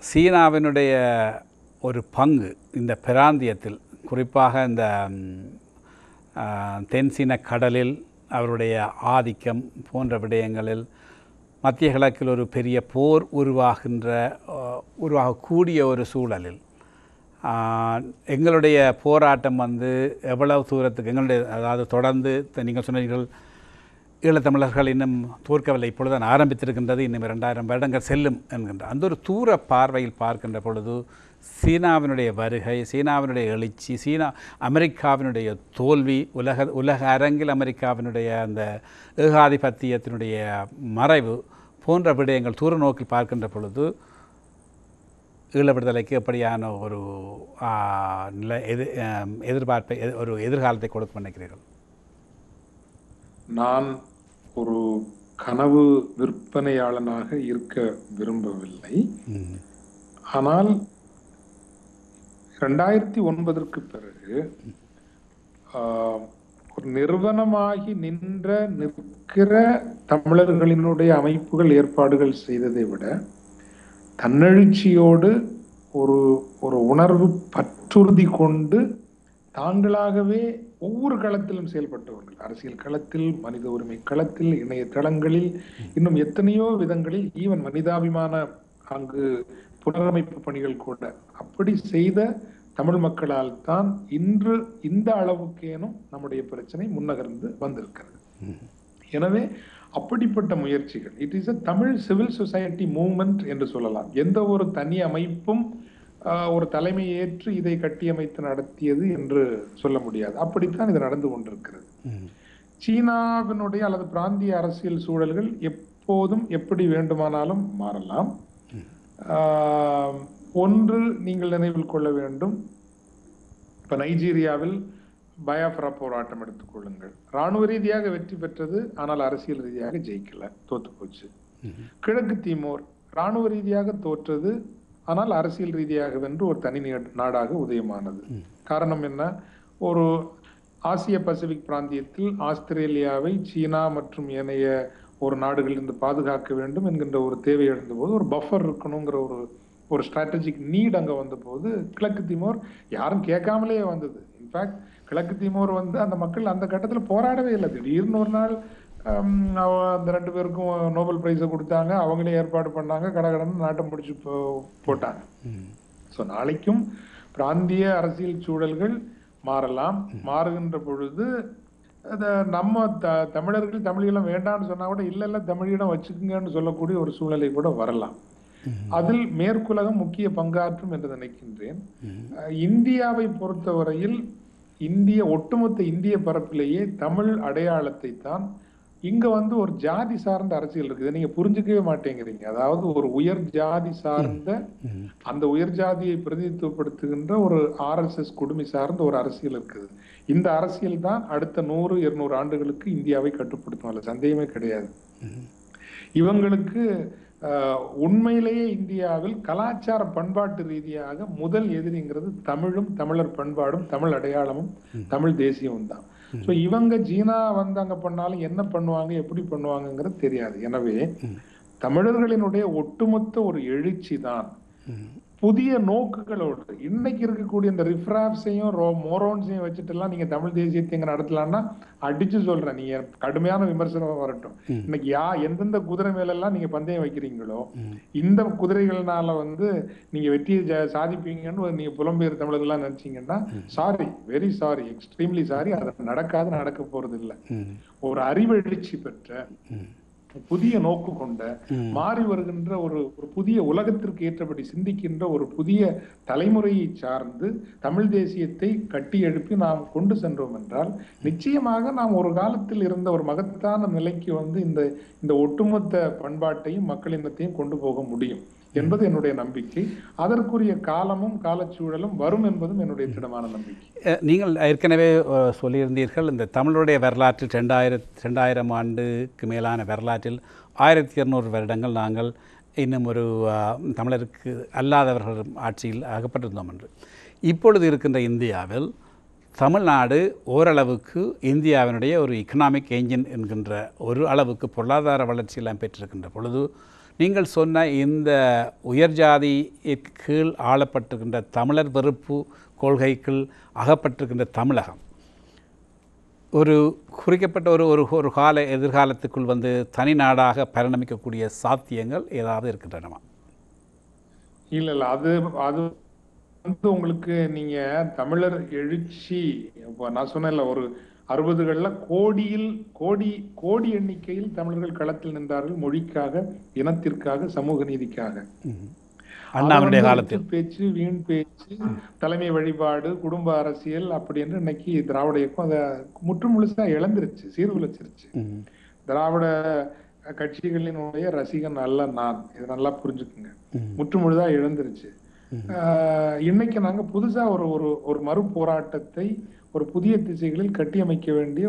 சீனாவினுடைய ஒரு பங்கு இந்த பிராந்தியத்தில், குறிப்பாக இந்த தென்சீன கடலில் அவருடைய ஆதிக்கம் போன்ற விடயங்களில் மத்திய கிழக்கில் ஒரு பெரிய போர் உருவாகக்கூடிய ஒரு சூழலில் எங்களுடைய போராட்டம் எவ்வளவு தூரத்துக்கு அதாவது தொடர்ந்து நீங்கள் சொன்னீர்கள் ஈழத்தமிழர்கள் இன்னும் தோற்கவில்லை, இப்பொழுதுதான் ஆரம்பித்திருக்கின்றது, இன்னும் 2000 வருடங்கள் செல்லும் என்கின்ற அந்த ஒரு தூர பார்வையில் பார்க்கின்ற பொழுது சீனாவினுடைய வருகை, சீனாவினுடைய எழுச்சி, அமெரிக்காவினுடைய தோல்வி, உலக அரங்கில் அமெரிக்காவினுடைய அந்த ஏகாதிபத்தியத்தினுடைய மறைவு போன்ற விடயங்கள் தூர நோக்கில் பார்க்கின்ற பொழுது ஈழ விடுதலைக்கு எப்படியான ஒரு எதிர்பார்ப்பை, ஒரு எதிர்காலத்தை கொடுக்க நினைக்கிறீர்கள்? நான் ஒரு கனவு விற்பனையாளனாக இருக்க விரும்பவில்லை. ஆனால் 2009க்கு பிறகு ஒரு நிறுவனமாகி நிற்கிற தமிழர்களினுடைய அமைப்புகள் ஏற்பாடுகள் செய்ததை விட தன்னெழுச்சியோடு ஒரு உணர்வு பற்றுறுதி கொண்டு தாங்களாகவே ஒவ்வொரு களத்திலும் செயல்பட்டவர்கள், அரசியல் களத்தில், மனித உரிமை களத்தில், இணையதளங்களில், இன்னும் எத்தனையோ விதங்களில், ஈவன் மனிதாபிமான அங்கு புனரமைப்பு பணிகள் கூட அப்படி செய்த தமிழ் மக்களால் தான் இன்று இந்த அளவுக்கேனும் நம்முடைய பிரச்சனை முன்னகர்ந்து வந்திருக்கிறது. எனவே அப்படிப்பட்ட முயற்சிகள், it is a Tamil civil society movement என்று சொல்லலாம். எந்த ஒரு தனி அமைப்பும் ஒரு தலைமை ஏற்று இதை கட்டியமைத்து நடத்தியது என்று சொல்ல முடியாது. அப்படித்தான் இது நடந்து கொண்டிருக்கிறது. சீனாவினுடைய அல்லது பிராந்திய அரசியல் சூழல்கள் எப்போதும் எப்படி வேண்டுமானாலும் மாறலாம். ஒன்று நீங்கள் நினைவில் கொள்ள வேண்டும், இப்ப நைஜீரியாவில் பயாஃப்ரா போராட்டம் எடுத்துக்கொள்ளுங்கள். ராணுவ ரீதியாக வெற்றி பெற்றது, ஆனால் அரசியல் ரீதியாக ஜெயிக்கல, தோத்து போச்சு. கிழக்கு தீமோர் ராணுவ ரீதியாக தோற்றது, ஆனால் அரசியல் ரீதியாக வென்று ஒரு தனி நாடாக உதயமானது. காரணம் என்ன? ஒரு ஆசிய பசிபிக் பிராந்தியத்தில் ஆஸ்திரேலியாவை சீனா மற்றும் ஏனைய ஒரு நாடுகளிலிருந்து பாதுகாக்க வேண்டும் என்கின்ற ஒரு தேவை எழுந்தபோது ஒரு பஃபர் இருக்கணுங்கிற ஒரு ஸ்ட்ராட்டஜிக் நீட் அங்க வந்த போது கிழக்கு தீமோர் யாரும் கேட்காமலே வந்தது. இன்ஃபேக்ட் கிழக்கு தீமோர் அந்த மக்கள் அந்த கட்டத்தில் போராடவே இல்லை. திடீர்னு ஒரு நாள் அந்த 2 பேருக்கும் நோபல் பிரைஸை கொடுத்தாங்க, அவங்களே ஏற்பாடு பண்ணாங்க, கடகடன்னு நாட்டை முடிச்சு போட்டாங்க. ஸோ நாளைக்கும் பிராந்திய அரசியல் சூழல்கள் மாறலாம். மாறுகின்ற பொழுது நம்ம தமிழர்கள் தமிழீழம் வேண்டாம்னு சொன்னா கூட இல்ல தமிழீழம் வச்சுக்குங்கன்னு சொல்லக்கூடிய ஒரு சூழ்நிலை கூட வரலாம். அதில் மேற்குலகம் முக்கிய பங்காற்றும் என்று நினைக்கின்றேன். இந்தியாவை பொறுத்தவரையில் ஒட்டுமொத்த இந்திய பரப்பிலேயே தமிழ் அடையாளத்தை தான் இங்க ஒரு ஜாதி சார்ந்த அரசியல் இருக்குது. நீங்க புரிஞ்சுக்கவே மாட்டேங்கிறீங்க. அதாவது ஒரு உயர் ஜாதி சார்ந்த, அந்த உயர் ஜாதியை பிரதிநிதித்துவப்படுத்துகின்ற ஒரு RSS குடுமி சார்ந்த ஒரு அரசியல் இருக்குது. இந்த அரசியல் தான் அடுத்த 100-200 ஆண்டுகளுக்கு இந்தியாவை கட்டுப்படுத்தும், அதுல சந்தேகமே கிடையாது. இவங்களுக்கு உண்மையிலேயே இந்தியாவில் கலாச்சார பண்பாட்டு ரீதியாக முதல் எதிரிங்கிறது தமிழும் தமிழர் பண்பாடும் தமிழ் அடையாளமும் தமிழ் தேசியமும் தான். ஸோ இவங்க சீனா அங்க பண்ணாலும் என்ன பண்ணுவாங்க, எப்படி பண்ணுவாங்கிறது தெரியாது. எனவே தமிழர்களினுடைய ஒட்டுமொத்த ஒரு எழுச்சி தான் புதிய நோக்குகளோடு இன்னைக்கு இருக்கக்கூடிய இந்த ரிஃப்ராப்ஸையும் மோரோன்ஸையும் வச்சுட்டு எல்லாம் நீங்க தமிழ் தேசியத்தை எங்க நடத்தலாம்னா அடிச்சு சொல்றேன், நீங்க கடுமையான விமர்சனம் வரட்டும். இன்னைக்கு எந்தெந்த குதிரை மேல எல்லாம் நீங்க பந்தயம் வைக்கிறீங்களோ இந்த குதிரைகள்னால நீங்க வெற்றியை சாதிப்பீங்கன்னு நீங்க புலம்பெயர் தமிழர்கள்லாம் நினைச்சீங்கன்னா sorry, very sorry, extremely sorry, அது நடக்க போறது இல்லை. ஒரு அறிவெழுச்சி பெற்ற புதிய நோக்கு கொண்ட மாறி வருகின்ற ஒரு புதிய உலகத்திற்கு ஏற்றபடி சிந்திக்கின்ற ஒரு புதிய தலைமுறையை சார்ந்து தமிழ் தேசியத்தை கட்டி எழுப்பி நாம் கொண்டு சென்றோம் என்றால் நிச்சயமாக நாம் ஒரு காலத்தில் இருந்த ஒரு மகத்தான நிலைக்கு இந்த ஒட்டுமொத்த பண்பாட்டையும் மக்களினத்தையும் கொண்டு போக முடியும் என்பது என்னுடைய நம்பிக்கை. அதற்குரிய காலமும் காலச்சூழலும் வரும் என்பதும் என்னுடைய திடமான நம்பிக்கை. நீங்கள் ஏற்கனவே சொல்லியிருந்தீர்கள், இந்த தமிழுடைய வரலாற்றில் 2000 ஆண்டுக்கு மேலான வரலாற்றில் 1200 வருடங்கள் நாங்கள் இன்னும் ஒரு தமிழருக்கு அல்லாதவர்கள் ஆட்சியில் அகப்பட்டிருந்தோம் என்று. இப்பொழுது இருக்கின்ற இந்தியாவில் தமிழ்நாடு ஓரளவுக்கு இந்தியாவினுடைய ஒரு எக்கனாமிக் என்ஜின் என்கின்ற ஒரு அளவுக்கு பொருளாதார வளர்ச்சியெல்லாம் பெற்றிருக்கின்ற பொழுது நீங்கள் சொன்ன இந்த உயர்ஜாதி கீழ் ஆளப்பட்டிருக்கின்ற தமிழர் வெறுப்பு கொள்கைக்குள் அகப்பட்டிருக்கின்ற தமிழகம் ஒரு குறிக்கப்பட்ட ஒரு கால எதிர்காலத்துக்குள் தனி நாடாக பரிணமிக்கக்கூடிய சாத்தியங்கள் ஏதாவது இருக்கின்றனவா? இல்ல அது உங்களுக்கு நீங்க தமிழர் எழுச்சி நான் சொன்னேன்ல, ஒரு 60களில் கோடி எண்ணிக்கையில் தமிழர்கள் களத்தில் நின்றார்கள், மொழிக்காக, இனத்திற்காக, சமூக நீதிக்காக. அண்ணாவுடைய காலத்தில் பேச்சு, வீண் பேச்சு, தலைமை வழிபாடு, குடும்ப அரசியல் அப்படி என்று இன்னைக்கு திராவிட இயக்கம் அதை முற்று முழுசா இழந்துருச்சு, சீர்குலைச்சிருச்சு. திராவிட கட்சிகளினுடைய ரசிகன் அல்ல நான், இதை நல்லா புரிஞ்சுக்குங்க. முற்று முழுதா இழந்துருச்சு. இன்னைக்கு நாங்க புதுசா ஒரு மறு போராட்டத்தை ஒரு புதிய திசைகளில் கட்டியமைக்க வேண்டிய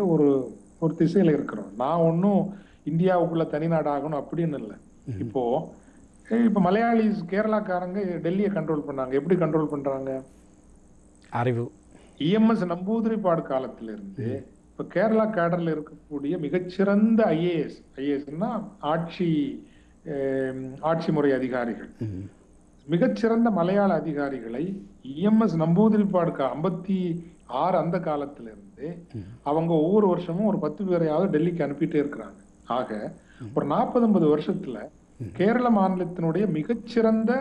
ஒரு திசையில இருக்கிறோம். நான் ஒன்னும் இந்தியாவுக்குள்ள தனிநாடாகணும் அப்படின்னு இல்லை. இப்ப மலையாளிஸ், கேரளாக்காரங்க டெல்லியை கண்ட்ரோல் பண்ணாங்க. எப்படி கண்ட்ரோல் பண்றாங்க? அறிவு. EMS நம்பூதிரிப்பாடு காலத்திலிருந்து இப்ப கேரளா கேடர்ல இருக்கக்கூடிய மிகச்சிறந்த ஐஏஎஸ்னா ஆட்சி முறை அதிகாரிகள், மிகச்சிறந்த மலையாள அதிகாரிகளை EMS நம்பூதிரிப்பாடு 56 அந்த காலத்திலிருந்து அவங்க ஒவ்வொரு வருஷமும் ஒரு 10 பேரையாவது டெல்லிக்கு அனுப்பிட்டே இருக்கிறாங்க. ஆக ஒரு 40-50 வருஷத்துல கேரள மாநிலத்தினுடைய மிகச்சிறந்த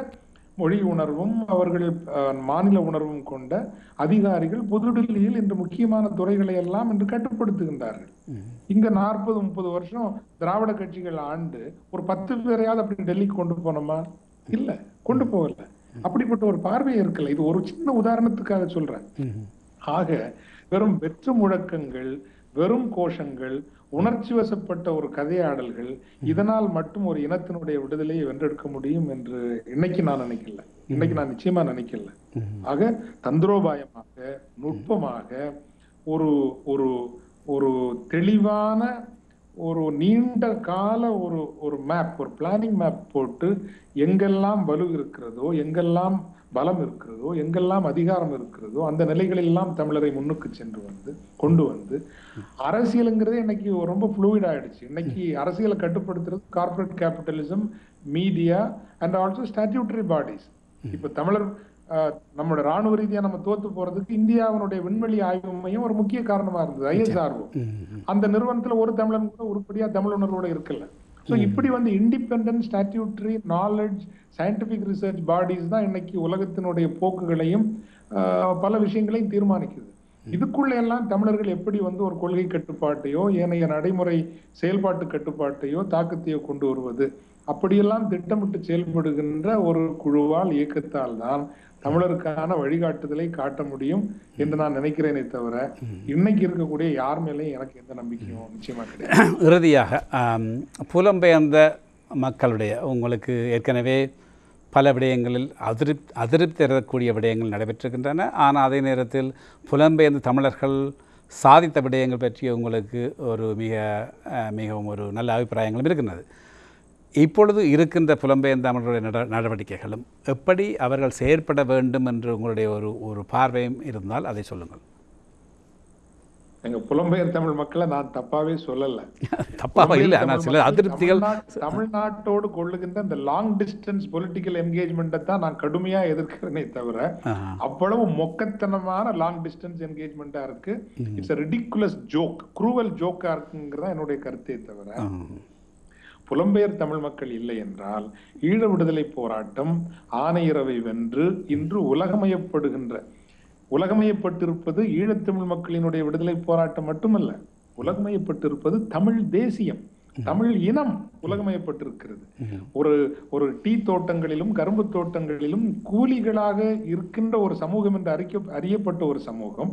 மொழி உணர்வும் அவர்கள் மாநில உணர்வும் கொண்ட அதிகாரிகள் புதுடில்லியில் இன்று முக்கியமான துறைகளை எல்லாம் இன்று கட்டுப்படுத்துகின்றார்கள். இங்க 40-30 வருஷம் திராவிட கட்சிகள் ஆண்டு ஒரு 10 பேரையாவது அப்படி டெல்லிக்கு கொண்டு போனோமா? இல்ல, கொண்டு போகல. அப்படிப்பட்ட ஒரு பார்வையை இருக்கல. இது ஒரு சின்ன உதாரணத்துக்காக சொல்றேன். ஆக வெறும் வெற்று முழக்கங்கள், வெறும் கோஷங்கள், உணர்ச்சி வசப்பட்ட ஒரு கதையாடல்கள், இதனால் மட்டும் ஒரு இனத்தினுடைய விடுதலையை வென்றெடுக்க முடியும் என்று இன்னைக்கு நான் நினைக்கல. இன்னைக்கு நான் நிச்சயமா நினைக்கல. ஆக தந்திரோபாயமாக, நுட்பமாக ஒரு ஒரு ஒரு தெளிவான ஒரு நீண்ட கால ஒரு மேப், ஒரு பிளானிங் மேப் போட்டு எங்கெல்லாம் வலு இருக்கிறதோ, எங்கெல்லாம் பலம் இருக்கிறதோ, எங்கெல்லாம் அதிகாரம் இருக்கிறதோ அந்த நிலைகளெல்லாம் தமிழரை முன்னுக்கு சென்று கொண்டு வந்து அரசியலுங்கிறதே இன்னைக்கு ரொம்ப ஃப்ளூயிட் ஆயிடுச்சு. இன்னைக்கு அரசியலை கட்டுப்படுத்துறது corporate capitalism, media and also statutory bodies. இப்ப தமிழர் நம்மளோட ராணுவ ரீதியா நம்ம தோத்து போறதுக்கு இந்தியாவினுடைய விண்வெளி ஆய்வு மையம் ஒரு முக்கிய காரணமா இருந்தது, ISRO. அந்த நிறுவனத்துல ஒரு தமிழன் கூட உருப்படியா தமிழ் உணர்வோட இருக்கல. ஸோ இப்படி independent statutory knowledge scientific research bodies தான் இன்னைக்கு உலகத்தினுடைய போக்குகளையும் பல விஷயங்களையும் தீர்மானிக்குது. இதுக்குள்ள எல்லாம் தமிழர்கள் எப்படி ஒரு கொள்கை கட்டுப்பாட்டையோ ஏனைய நடைமுறை செயல்பாட்டு கட்டுப்பாட்டையோ தாக்கத்தையோ கொண்டு வருவது, அப்படியெல்லாம் திட்டமிட்டு செயல்படுகின்ற ஒரு குழுவால் இயக்கத்தால் தான் தமிழருக்கான வழிகாட்டுதலை காட்ட முடியும் என்று நான் நினைக்கிறேனே தவிர இன்னைக்கு இருக்கக்கூடிய யார் மேலேயும் எனக்கு எந்த நம்பிக்கையும் நிச்சயமா கிடையாது. இறுதியாக புலம்பெயர்ந்த மக்களுடைய உங்களுக்கு ஏற்கனவே பல விடயங்களில் அதிருப்தி தரக்கூடிய விடயங்கள் நடைபெற்றிருக்கின்றன. ஆனால் அதே நேரத்தில் புலம்பெயர்ந்த தமிழர்கள் சாதித்த விடயங்கள் பற்றி உங்களுக்கு ஒரு மிகவும் ஒரு நல்ல அபிப்பிராயங்களும் இருக்கின்றது. இப்பொழுது இருக்கின்ற புலம்பெயர்ந்த தமிழர்களுடைய நடவடிக்கைகளும் எப்படி அவர்கள் செயற்பட வேண்டும் என்று உங்களுடைய ஒரு பார்வையும் இருந்தால் அதை சொல்லுங்கள். எங்க புலம்பெயர் தமிழ் மக்களை நான் தப்பாவே சொல்லல. தப்பாக இல்லை, ஆனால் சில அதிருப்திகள் தமிழ்நாட்டோடு கொள்ளுகின்ற இந்த லாங் டிஸ்டன்ஸ் பொலிட்டிக்கல் என்கேஜ்மெண்ட்டை தான் நான் கடுமையா எதிர்க்கிறேனே தவிர அவ்வளவு மொக்கத்தனமான லாங் டிஸ்டன்ஸ் என்கேஜ்மெண்டா இருக்கு. It's a ridiculous joke, cruel joke-ஆ இருக்குங்கிறதா என்னுடைய கருத்தே தவிர புலம்பெயர் தமிழ் மக்கள் இல்லை என்றால் ஈழ விடுதலை போராட்டம் ஆனையிறவை வென்று இன்று உலகமயப்பட்டிருப்பது ஈழத்தமிழ் மக்களினுடைய விடுதலை போராட்டம் மட்டுமல்ல, உலகமயப்பட்டிருப்பது தமிழ் தேசியம், தமிழ் இனம் உலகமயப்பட்டிருக்கிறது. ஒரு டீ தோட்டங்களிலும் கரும்பு தோட்டங்களிலும் கூலிகளாக இருக்கின்ற ஒரு சமூகம் என்று அறியப்பட்ட ஒரு சமூகம்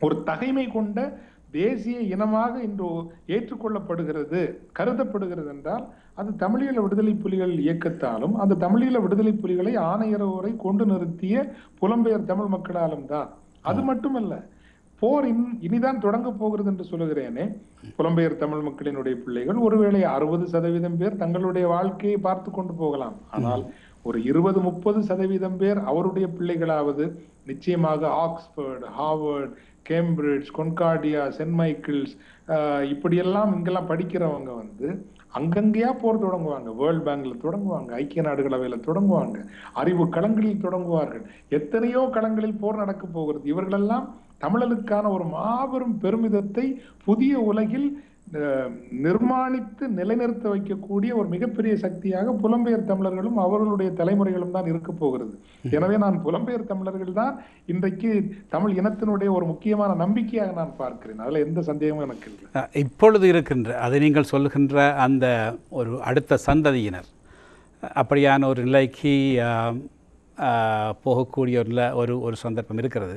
ஒரு தகைமை கொண்ட தேசிய இனமாக இன்று ஏற்றுக்கொள்ளப்படுகிறது, கருதப்படுகிறது என்றால் அது தமிழீழ விடுதலை புலிகள் இயக்கத்தாலும் அந்த தமிழீழ விடுதலை புலிகளை ஆணையரவரை கொண்டு நிறுத்திய புலம்பெயர் தமிழ் மக்களாலும் தான். அது மட்டுமல்ல, போர் இனிதான் தொடங்க போகிறது என்று சொல்லுகிறேனே. புலம்பெயர் தமிழ் மக்களினுடைய பிள்ளைகள் ஒருவேளை 60% பேர் தங்களுடைய வாழ்க்கையை பார்த்து கொண்டு போகலாம். ஆனால் ஒரு 20-30% பேர் அவருடைய பிள்ளைகளாவது நிச்சயமாக Oxford, Harvard, Cambridge, Concordia, Saint Michael's இப்படியெல்லாம் இங்கெல்லாம் படிக்கிறவங்க அங்கங்கேயா போர் தொடங்குவாங்க. வேர்ல்ட் பேங்க்ல தொடங்குவாங்க, ஐக்கிய நாடுகள் அவையில தொடங்குவாங்க, அறிவு களங்களில் தொடங்குவார்கள். எத்தனையோ களங்களில் போர் நடக்க போகிறது. இவர்களெல்லாம் தமிழனுக்கான ஒரு மாபெரும் பெருமிதத்தை புதிய உலகில் நிர்மாணித்து நிலைநிறுத்த வைக்கக்கூடிய ஒரு மிகப்பெரிய சக்தியாக புலம்பெயர் தமிழர்களும் அவர்களுடைய தலைமுறைகளும் தான் இருக்க போகிறது. எனவே நான் புலம்பெயர் தமிழர்கள் தான் இன்றைக்கு தமிழ் இனத்தினுடைய ஒரு முக்கியமான நம்பிக்கையாக நான் பார்க்கிறேன். அதில் எந்த சந்தேகமும் எனக்கு இல்லை. இப்பொழுது இருக்கின்ற அதை நீங்கள் சொல்லுகின்ற அந்த ஒரு அடுத்த சந்ததியினர் அப்படியான ஒரு நிலைக்கு போகக்கூடிய ஒரு சந்தர்ப்பம் இருக்கிறது.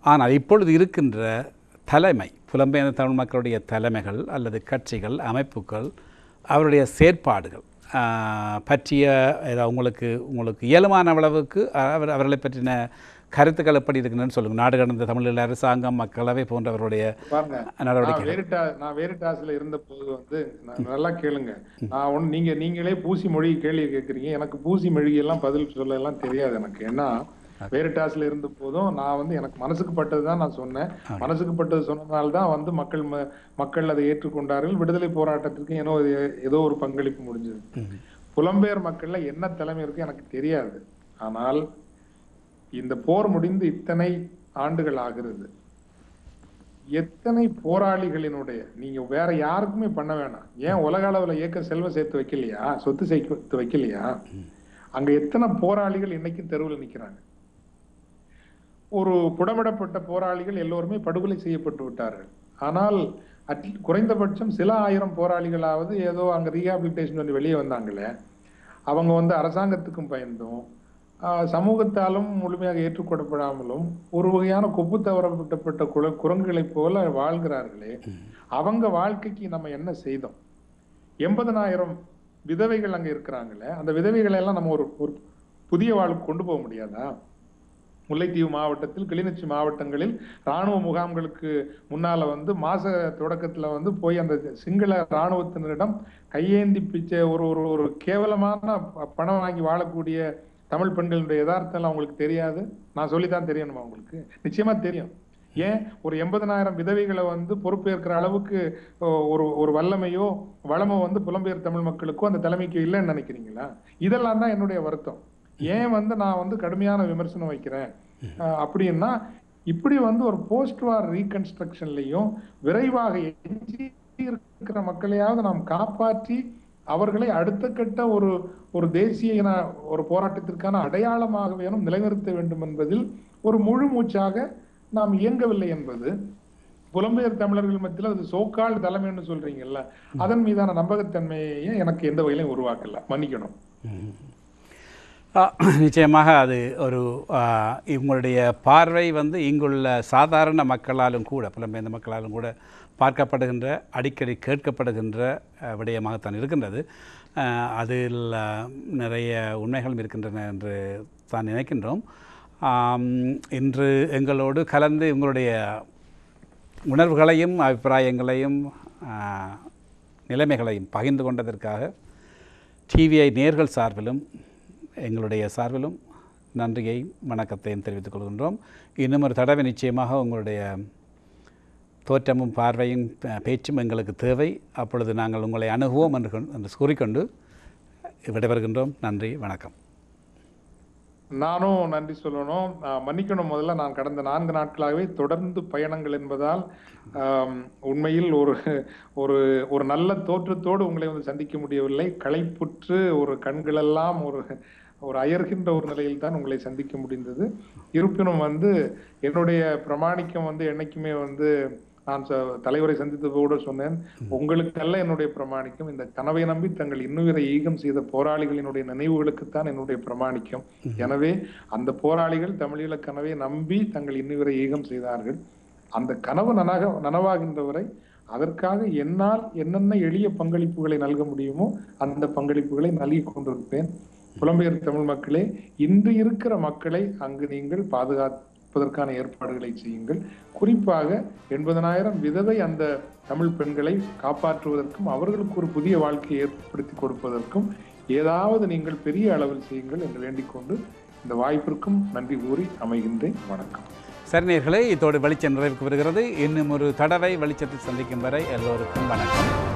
ஆனால் இப்பொழுது இருக்கின்ற தலைமை, புலம்பெயர்ந்த தமிழ் மக்களுடைய தலைமைகள் அல்லது கட்சிகள், அமைப்புகள், அவருடைய செயற்பாடுகள் பற்றிய உங்களுக்கு இயலுமான அளவுக்கு அவர்களை பற்றின கருத்துக்கள் எப்படி இருக்குன்னு சொல்லுங்கள். நாடு கடந்த தமிழ் அரசாங்கம், மக்களவை போன்றவருடைய நடவடிக்கை. நான் வேரிட்டாஸ்ல இருந்த போது நல்லா கேளுங்க. நீங்களே பூசி மொழி கேள்வி கேட்குறீங்க. எனக்கு பூசி மொழியெல்லாம் பதில் சொல்ல எல்லாம் தெரியாது எனக்கு. ஏன்னா வேரிட்டாஸ்ல இருந்த போதும் நான் எனக்கு மனசுக்கு பட்டதுதான் நான் சொன்னேன். மனசுக்கு பட்டது சொன்னதுனால்தான் மக்கள் அதை ஏற்றுக்கொண்டார்கள். விடுதலை போராட்டத்திற்கு ஏதோ ஒரு பங்களிப்பு முடிஞ்சது. புலம்பெயர் மக்கள்ல என்ன தலைமை இருக்கு எனக்கு தெரியாது. ஆனால் இந்த போர் முடிந்து இத்தனை ஆண்டுகள் ஆகிறது. எத்தனை போராளிகளினுடைய நீங்க வேற யாருக்குமே பண்ண வேணாம். ஏன் உலக அளவுல இயக்க செல்வம் சேர்த்து வைக்கலையா, சொத்து சேர்த்து வைக்கலையா? அங்க எத்தனை போராளிகள் இன்னைக்கும் தெருவில் நிற்கிறாங்க. ஒரு புடமிடப்பட்ட போராளிகள் எல்லோருமே படுகொலை செய்யப்பட்டு விட்டார்கள். ஆனால் குறைந்தபட்சம் சில ஆயிரம் போராளிகளாவது ஏதோ அங்க ரீஹாபிலிட்டேஷன் வந்து வெளியே வந்தாங்களே, அவங்க வந்து அரசாங்கத்துக்கும் பயந்தும் சமூகத்தாலும் முழுமையாக ஏற்றுக்கொள்ளப்படாமலும் ஒரு வகையான கொப்பு தவறப்பட்ட குரங்குகளைப் போல வாழ்கிறார்களே, அவங்க வாழ்க்கைக்கு நம்ம என்ன செய்தோம்? 80,000 விதவைகள் அங்க இருக்கிறாங்களே, அந்த விதவைகளை எல்லாம் நம்ம ஒரு புதிய வாழ்க்கை கொண்டு போக முடியாதா? முல்லைத்தீவு மாவட்டத்தில், கிளிநொச்சி மாவட்டங்களில் இராணுவ முகாம்களுக்கு முன்னால வந்து மாச தொடக்கத்துல வந்து போய் அந்த சிங்கள இராணுவத்தினரிடம் கையேந்தி பிச்சை ஒரு கேவலமான பணம் வாங்கி வாழக்கூடிய தமிழ் பெண்களுடைய யதார்த்தம் அவங்களுக்கு தெரியாது. நான் சொல்லித்தான் தெரியணுமா உங்களுக்கு? நிச்சயமா தெரியும். ஏன் ஒரு 80,000 விதவைகளை வந்து பொறுப்பேற்கிற அளவுக்கு ஒரு வல்லமையோ வளமோ வந்து புலம்பெயர் தமிழ் மக்களுக்கோ அந்த தலைமைக்கு இல்லைன்னு நினைக்கிறீங்களா? இதெல்லாம் தான் என்னுடைய வருத்தம். ஏன் வந்து நான் வந்து கடுமையான விமர்சனம் வைக்கிறேன் அப்படின்னா, இப்படி வந்து ஒரு போஸ்ட் வார் ரீகன்ஸ்ட்ரக்ஷன்லையும் விரைவாக எஞ்சி இருக்கிற மக்களையாவது நாம் காப்பாற்றி அவர்களை அடுத்த கட்ட ஒரு தேசிய ஒரு போராட்டத்திற்கான அடையாளமாக வேணும் நிலைநிறுத்த வேண்டும் என்பதில் ஒரு முழு மூச்சாக நாம் இயங்கவில்லை என்பது புலம்பெயர் தமிழர்கள் மத்தியில் அது சோக்கால் தலைமைன்னு சொல்றீங்கல்ல, அதன் மீதான நம்பகத்தன்மையை எனக்கு எந்த வகையிலையும் உருவாக்கல. மன்னிக்கணும். நிச்சயமாக அது ஒரு இவங்களுடைய பார்வை வந்து இங்குள்ள சாதாரண மக்களாலும் கூட, புலம்பெயர்ந்த மக்களாலும் கூட பார்க்கப்படுகின்ற, அடிக்கடி கேட்கப்படுகின்ற விடயமாகத்தான் இருக்கின்றது. அதில் நிறைய உண்மைகளும் இருக்கின்றன என்று தான் நினைக்கின்றோம். இன்று எங்களோடு கலந்து உங்களுடைய உணர்வுகளையும் அபிப்பிராயங்களையும் நிலைமைகளையும் பகிர்ந்து கொண்டதற்காக டிவிஐ நேர்கள் சார்பிலும் எங்களுடைய சார்பிலும் நன்றியையும் வணக்கத்தையும் தெரிவித்துக் கொள்கின்றோம். இன்னும் ஒரு தடவை நிச்சயமாக உங்களுடைய தோற்றமும் பார்வையும் பேச்சும் எங்களுக்கு தேவை. அப்பொழுது நாங்கள் உங்களை அணுகுவோம் என்று கூறிக்கொண்டு விடைபெறுகின்றோம். நன்றி, வணக்கம். நானும் நன்றி சொல்லணும். மன்னிக்கணும். முதல்ல நான் கடந்த 4 நாட்களாகவே தொடர்ந்து பயணங்கள் என்பதால் உண்மையில் ஒரு நல்ல தோற்றத்தோடு உங்களை வந்து சந்திக்க முடியவில்லை. களைப்புற்று ஒரு கண்களெல்லாம் ஒரு அயர்கின்ற ஒரு நிலையில் தான் உங்களை சந்திக்க முடிந்தது. இருப்பினும் வந்து என்னுடைய பிரமாணிக்கம் வந்து என்னைக்குமே வந்து நான் தலைவரை சந்தித்ததோடு சொன்னேன், உங்களுக்கல்ல என்னுடைய பிரமாணிக்கம், இந்த கனவை நம்பி தங்கள் இன்னுயிரை ஈகம் செய்த போராளிகளினுடைய நினைவுகளுக்குத்தான் என்னுடைய பிரமாணிக்கம். எனவே அந்த போராளிகள் தமிழீழ கனவை நம்பி தங்கள் இன்னுயிரை ஈகம் செய்தார்கள். அந்த கனவு நனவாகின்ற வரை அதற்காக என்னால் என்னென்ன எளிய பங்களிப்புகளை நல்க முடியுமோ அந்த பங்களிப்புகளை நல்கி கொண்டிருப்பேன். புலம்பெயர் தமிழ் மக்களே, இன்று இருக்கிற மக்களை அங்கு நீங்கள் பாதுகாப்பதற்கான ஏற்பாடுகளை செய்யுங்கள். குறிப்பாக 80,000 விதவை அந்த தமிழ் பெண்களை காப்பாற்றுவதற்கும் அவர்களுக்கு ஒரு புதிய வாழ்க்கையை ஏற்படுத்தி கொடுப்பதற்கும் ஏதாவது நீங்கள் பெரிய அளவில் செய்யுங்கள் என்று வேண்டிக் கொண்டு இந்த வாய்ப்பிற்கும் நன்றி கூறி அமைகின்றேன். வணக்கம். சரி நேயர்களே, இதோடு வெளிச்சம் நிறைவுக்கு வருகிறது. இன்னும் ஒரு தடவை வெளிச்சத்தில் சந்திக்கும் வரை எல்லோருக்கும் வணக்கம்.